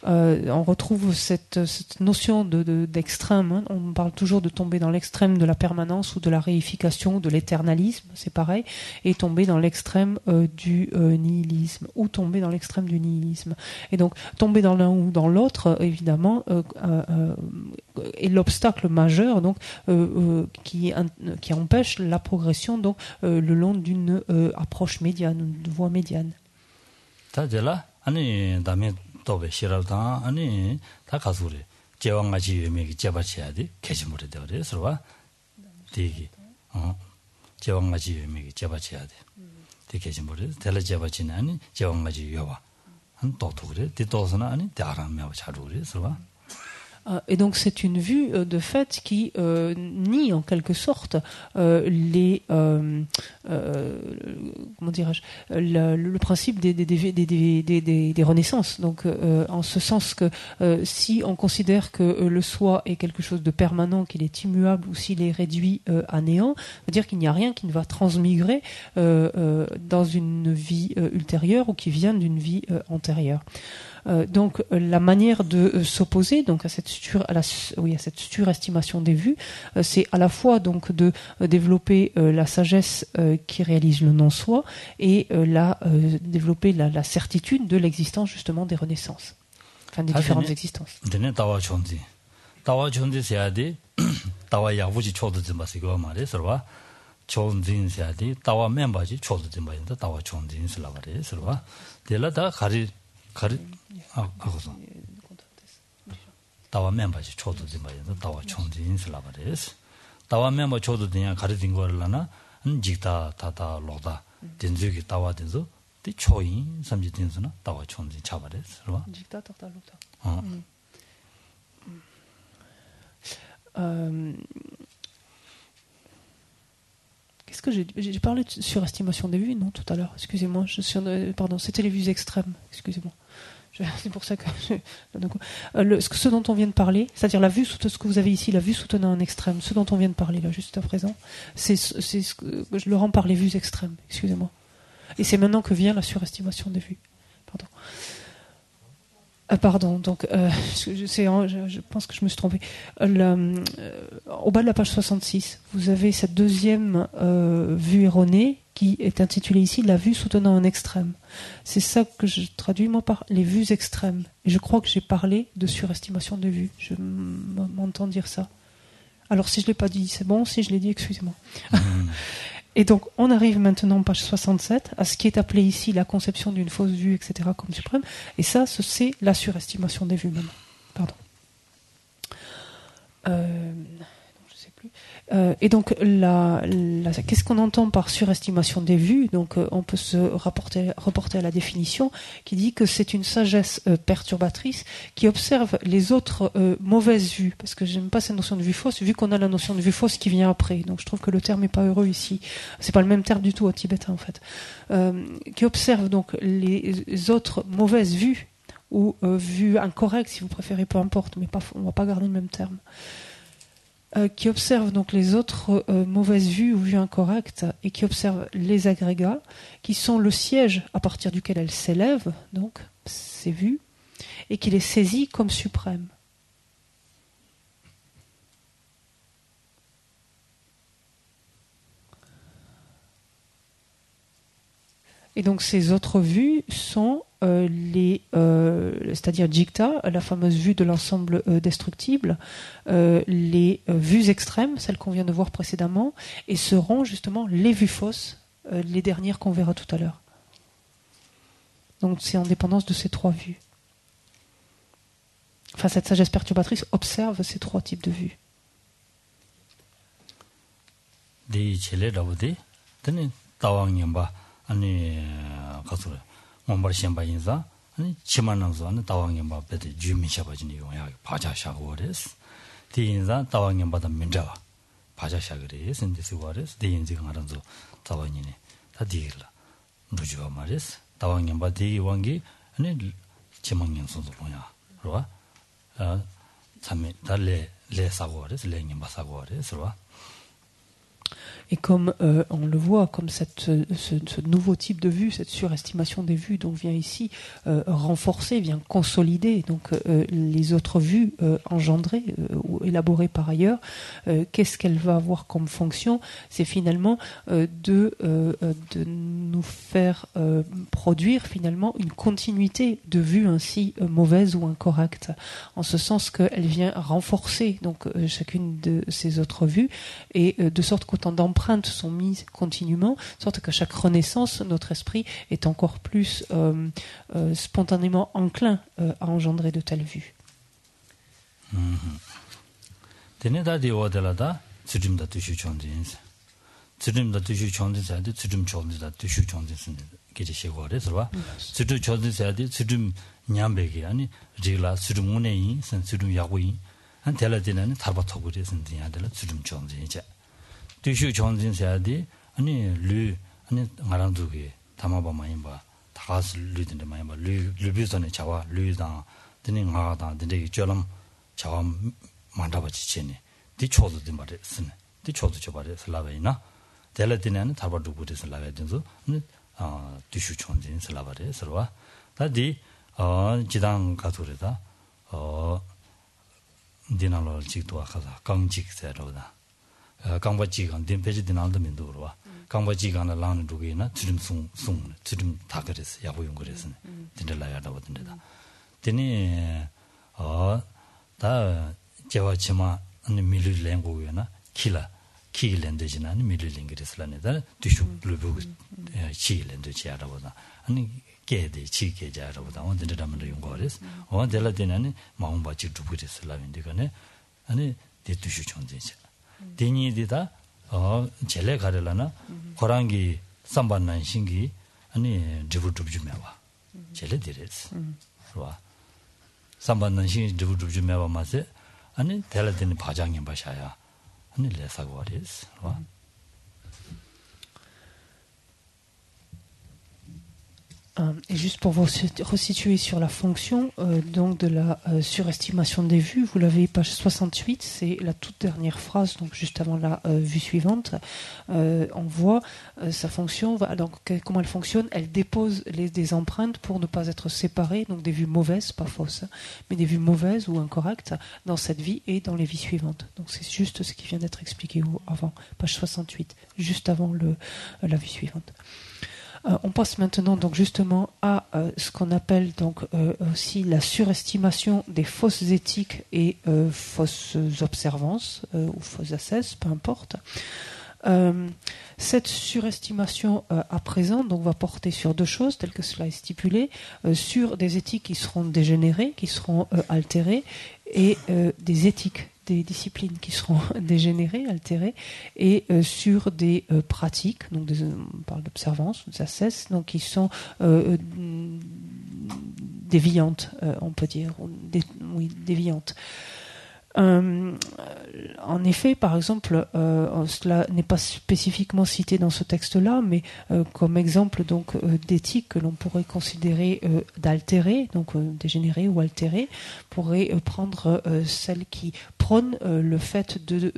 [SPEAKER 2] On retrouve cette notion d'extrême. Hein. On parle toujours de tomber dans l'extrême de la permanence ou de la réification, de l'éternalisme, c'est pareil, et tomber dans l'extrême du nihilisme, ou tomber dans l'extrême du nihilisme. Et donc, tomber dans l'un ou dans l'autre, évidemment, est l'obstacle majeur donc qui empêche la progression donc le long d'une approche médiane, d'une voie médiane.
[SPEAKER 1] 또베 시라다 아니 다 가수래 제왕아지 유명이 제바치야디 개심물에 되어서와 되기 제왕아지 유명이 제바치야디 되게 개심물에 될 제바치는 아니 제왕아지 유와 한 또도 그래 뒤도서는 아니 대하람며 자루 그래서와
[SPEAKER 2] Et donc c'est une vue de fait qui nie en quelque sorte le principe des renaissances. Donc en ce sens que si on considère que le soi est quelque chose de permanent, qu'il est immuable ou s'il est réduit à néant, ça veut dire qu'il n'y a rien qui ne va transmigrer dans une vie ultérieure ou qui vient d'une vie antérieure. Donc la manière de s'opposer donc à cette surestimation des vues, c'est à la fois donc de développer la sagesse qui réalise le non-soi et développer la certitude de l'existence justement des renaissances, enfin des différentes existences.
[SPEAKER 1] Tawa chonzi seadi tawa yavuji chodo zimba sigo mare sarwa chonzin seadi tawa membaji chodo zimba inda tawa chonzin silabare sarwa dela da khari agoso tawa membaji chodo zimba inda tawa chonzin silabare tawa memba chodo dinya khari dingorlana jikta tata loda dinzugi tawa dinzu di choyin samji dinzuna tawa chonzin chabare sarwa
[SPEAKER 2] jikta tata loda qu'est-ce que j'ai parlé de surestimation des vues, non, tout à l'heure, excusez-moi, pardon, c'était les vues extrêmes, excusez-moi. C'est pour ça que ce dont on vient de parler, c'est-à-dire la vue ce que vous avez ici, la vue soutenant un extrême, ce dont on vient de parler là juste à présent, c'est ce que je le rends par les vues extrêmes, excusez-moi. Et c'est maintenant que vient la surestimation des vues. Pardon. Pardon, donc je pense que je me suis trompée. Au bas de la page 66, vous avez cette deuxième vue erronée qui est intitulée ici la vue soutenant un extrême. C'est ça que je traduis moi par les vues extrêmes. Et je crois que j'ai parlé de surestimation de vue. Je m'entends dire ça. Alors si je ne l'ai pas dit, c'est bon. Si je l'ai dit, excusez-moi. Et donc, on arrive maintenant, page 67, à ce qui est appelé ici la conception d'une fausse vue, etc., comme suprême. Et ça, c'est la surestimation des vues, maintenant. Pardon. Je sais plus. Et donc, qu'est-ce qu'on entend par surestimation des vues? Donc, on peut se reporter à la définition qui dit que c'est une sagesse perturbatrice qui observe les autres mauvaises vues. Parce que j'aime pas cette notion de vue fausse, vu qu'on a la notion de vue fausse qui vient après. Donc, je trouve que le terme n'est pas heureux ici. C'est pas le même terme du tout au tibétain, en fait. Qui observe donc les autres mauvaises vues ou vues incorrectes, si vous préférez, peu importe, mais on va pas garder le même terme. Qui observe donc les autres mauvaises vues ou vues incorrectes et qui observe les agrégats qui sont le siège à partir duquel elles s'élèvent, donc ces vues, et qui les saisit comme suprêmes. Et donc ces autres vues sont c'est-à-dire Jikta, la fameuse vue de l'ensemble destructible, les vues extrêmes, celles qu'on vient de voir précédemment, et seront justement les vues fausses, les dernières qu'on verra tout à l'heure. Donc c'est en dépendance de ces trois vues. Enfin, cette sagesse perturbatrice observe ces trois types de vues.
[SPEAKER 1] Mombar Shemba Inza, and Chimananzo, and Tawangamba, but the Jimmy Shabajini, Paja Shagores, the Inza, Tawangamba, the Minja, Paja Shagres, and the Siwares, the Inziganzo, Tawanini, Tadila, Nujuva Maris, Tawangamba, the Wangi, and Chimangan Sozoya, Roa, Sami, Tale, Les Sagores, Laying Basagores, Roa.
[SPEAKER 2] Et comme on le voit, comme ce nouveau type de vue, cette surestimation des vues, donc vient ici renforcer, vient consolider donc les autres vues engendrées ou élaborées par ailleurs. Qu'est-ce qu'elle va avoir comme fonction? C'est finalement de nous faire produire finalement une continuité de vues ainsi mauvaises ou incorrectes, en ce sens qu'elle vient renforcer donc chacune de ces autres vues et de sorte qu'autant d'empreintes sont mises continuellement, de sorte qu'à chaque renaissance, notre esprit est encore plus spontanément enclin à engendrer de telles vues.
[SPEAKER 1] 한 텔라디는 타바토고리 선진야들 주름 정진이자 뒤슈 정진사디 아니 류 아니 나랑두기 담아봐만 봐 다가스 류든데 많이 봐 류비선에 자와 류당 드는 나가다 드는 이처럼 자와 만다바지체네 뒤초도 된 말에 쓰네 뒤초도 저 말에 슬라베이나 텔라디는 타바도고리 슬라베든서 뒤슈 정진 슬라바레 서와 다디 지당 가토르다 디나로 직도 아카사 강직세로다 강바지간 덴페지 디나도 민도로와 강바지간을 라는 두개나 주름숭 주름 다 그랬어 야보용 그랬어 딘들라야다고 딘데다 디니 다 제와치마 아니 밀릴랭고요나 키일랜드지나 아니 밀릴랭그레슬라네다 뒤슈 루부 치일랜드지야라보다 아니 게데 치게자라보다 원들라면도 용거레스 원들라데나니 마음바지 두부레슬라인데가네 아니 데투슈 존재자 데니디다 젤레 가르라나 고랑기 삼반난 신기 아니 드부드부주메와 젤레 디레스 그와 삼반난 신기 드부드부주메와 마세 아니 델라데니 바장님 바샤야 아니 레사고레스 와
[SPEAKER 2] Et juste pour vous resituer sur la fonction donc de la surestimation des vues, vous l'avez page 68, c'est la toute dernière phrase, donc juste avant la vue suivante. On voit sa fonction, donc comment elle fonctionne. Elle dépose des empreintes pour ne pas être séparées, donc des vues mauvaises, pas fausses, mais des vues mauvaises ou incorrectes dans cette vie et dans les vies suivantes. Donc c'est juste ce qui vient d'être expliqué avant, page 68, juste avant la vue suivante. On passe maintenant donc justement à ce qu'on appelle donc aussi la surestimation des fausses éthiques et fausses observances ou fausses assesse, peu importe. Cette surestimation à présent donc va porter sur deux choses telles que cela est stipulé, sur des éthiques qui seront dégénérées, qui seront altérées, et des éthiques, des disciplines qui seront dégénérées, altérées, et sur des pratiques, donc on parle d'observance, des assess, donc qui sont déviantes, on peut dire, déviantes. En effet, par exemple, cela n'est pas spécifiquement cité dans ce texte-là, mais comme exemple donc d'éthique que l'on pourrait considérer d'altérée, donc dégénérée ou altérée, pourrait prendre celle qui prône le fait de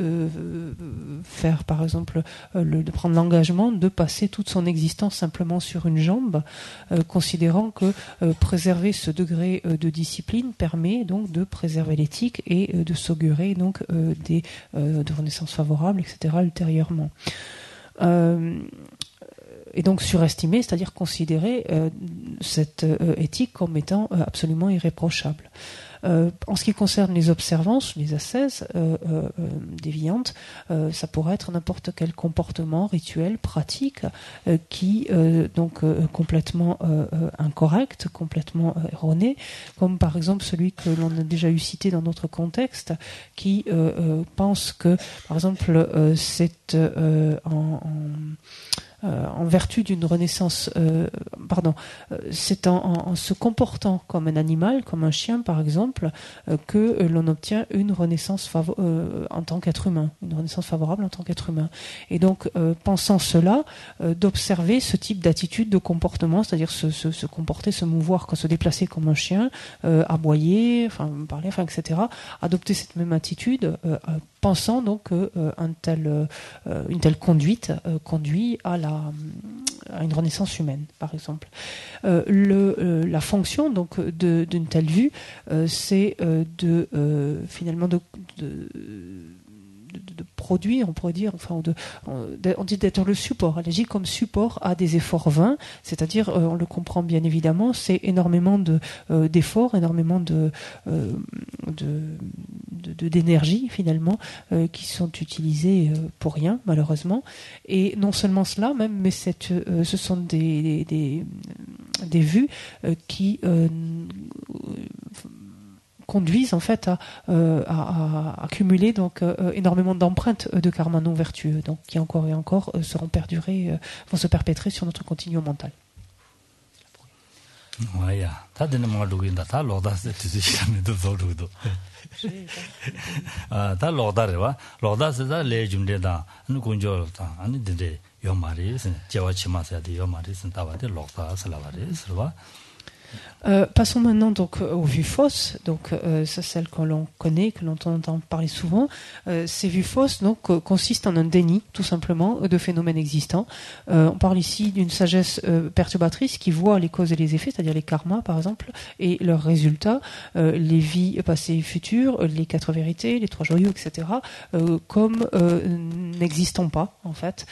[SPEAKER 2] faire, par exemple, de prendre l'engagement de passer toute son existence simplement sur une jambe, considérant que préserver ce degré de discipline permet donc de préserver l'éthique et de s'augurer donc de renaissance favorable, etc. ultérieurement. Et donc surestimer, c'est-à-dire considérer cette éthique comme étant absolument irréprochable. En ce qui concerne les observances, les ascèses déviantes, ça pourrait être n'importe quel comportement rituel, pratique, qui donc complètement incorrect, complètement erroné, comme par exemple celui que l'on a déjà eu cité dans notre contexte, qui pense que, par exemple, c'est en vertu d'une renaissance, c'est en se comportant comme un animal, comme un chien par exemple, que l'on obtient une renaissance en tant qu'être humain, une renaissance favorable en tant qu'être humain. Et donc, pensant cela, d'observer ce type d'attitude, de comportement, c'est-à-dire se comporter, se mouvoir, se déplacer comme un chien, aboyer, parler, etc., adopter cette même attitude, pensant donc qu'une telle conduite conduit à une renaissance humaine, par exemple. La fonction donc d'une telle vue, c'est finalement de produire, on pourrait dire, on dit d'être le support. Elle agit comme support à des efforts vains, c'est-à-dire, on le comprend bien évidemment, c'est énormément d'efforts, énormément d'énergie finalement, qui sont utilisés pour rien, malheureusement. Et non seulement cela, même, mais ce sont des vues qui conduisent en fait à accumuler donc énormément d'empreintes de karma non vertueux, donc qui encore et encore vont se perpétrer sur notre continuum mental.
[SPEAKER 1] 와야 다들 뭐 루긴다 다 로다스 뜻이라면도 저루도 다 로다래와 로다스다 레줌데다 아니 군조다 아니 데데 요 말이스 제와 치마사데 요 말이스 다바데 로다스라바레스와
[SPEAKER 2] Passons maintenant donc aux vues fausses. Donc c'est celle que l'on connaît, que l'on entend parler souvent. Ces vues fausses donc consistent en un déni, tout simplement, de phénomènes existants. On parle ici d'une sagesse perturbatrice qui voit les causes et les effets, c'est-à-dire les karmas par exemple, et leurs résultats, les vies passées et futures, les 4 vérités, les 3 joyaux, etc., comme n'existant pas en fait.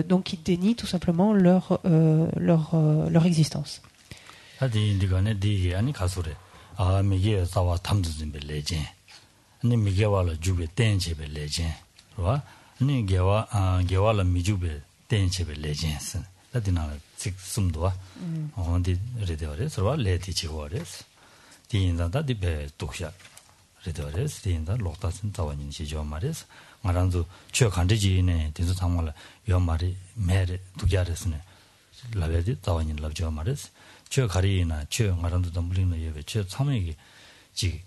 [SPEAKER 2] Donc ils dénient tout simplement leur existence.
[SPEAKER 1] 아디 인디가네 디게 아니 가소래 아 미게 사와 탐즈진 벨레진 아니 미게와라 주베 땡제베 레진 와 아니 게와라 미주베 땡제베 레진스 라디나 직숨도와 어디 레데와레 서와 레디 지고레스 디인다다 디베 독샤 레데와레스 디인다 로타신 타와닌 시조 마레스 마란도 초 간데지네 딘도 상말라 요 말이 메레 두갸레스네 라베디 타와닌 랍조 마레스 저 가리나 저 ngaran도 담블링의 예배 저 참여기 지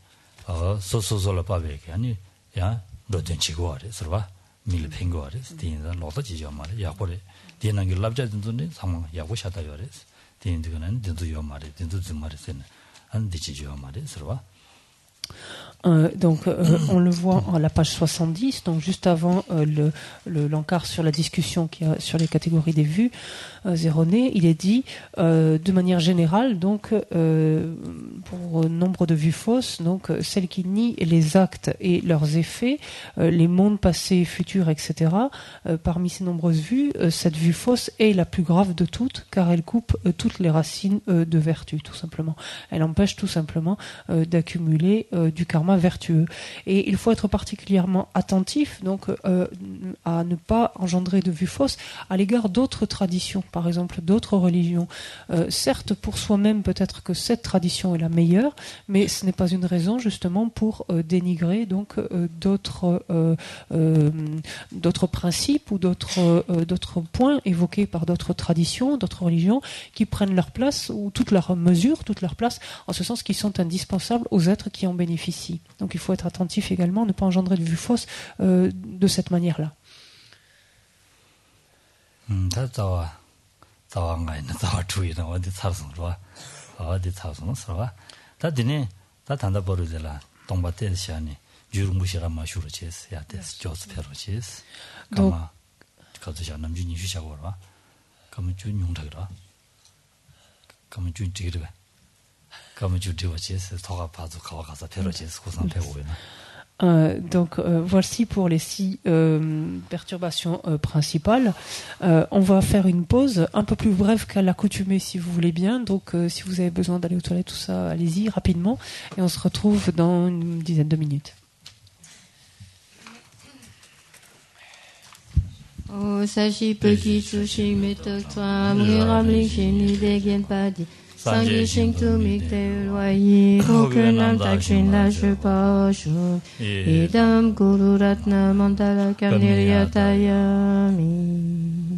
[SPEAKER 1] 소소소라 바베게 아니 야 너든 지고 와래서 봐 밀 팽거 와래서 디인다 로다 지죠 말이야 야고래 디는 게 랍자든데 상황 야고 샤다 요래서 디인들은 디도 요 말이 디도 좀 말이세네 안 디지죠 말이서 봐
[SPEAKER 2] Donc on le voit à la page 70, donc juste avant l'encart sur la discussion qu'il y a sur les catégories des vues erronées, il est dit de manière générale, donc pour nombre de vues fausses, donc celles qui nient les actes et leurs effets, les mondes passés, futurs, etc. Parmi ces nombreuses vues, cette vue fausse est la plus grave de toutes, car elle coupe toutes les racines de vertu, tout simplement. Elle empêche tout simplement d'accumuler du karma vertueux. Et il faut être particulièrement attentif donc à ne pas engendrer de vues fausses à l'égard d'autres traditions, par exemple d'autres religions. Certes, pour soi-même, peut-être que cette tradition est la meilleure, mais ce n'est pas une raison justement pour dénigrer donc d'autres principes ou d'autres points évoqués par d'autres traditions, d'autres religions qui prennent leur place ou toute leur mesure, toute leur place, en ce sens qu'ils sont indispensables aux êtres qui en bénéficient. Donc il faut être attentif également, ne pas engendrer de vues fausses de cette manière-là. Donc voici pour les 6 perturbations principales. On va faire une pause un peu plus brève qu'à l'accoutumée si vous voulez bien. Donc si vous avez besoin d'aller aux toilettes, tout ça, allez-y rapidement. Et on se retrouve dans une dizaine de minutes.
[SPEAKER 3] Oh, sachi petit sushi metok toi, mriram licheni degen padi. Sangi shing tu mikte loyer, aucun nam takshin la je pasho. Idam guru ratna mandala kamnirya tayami.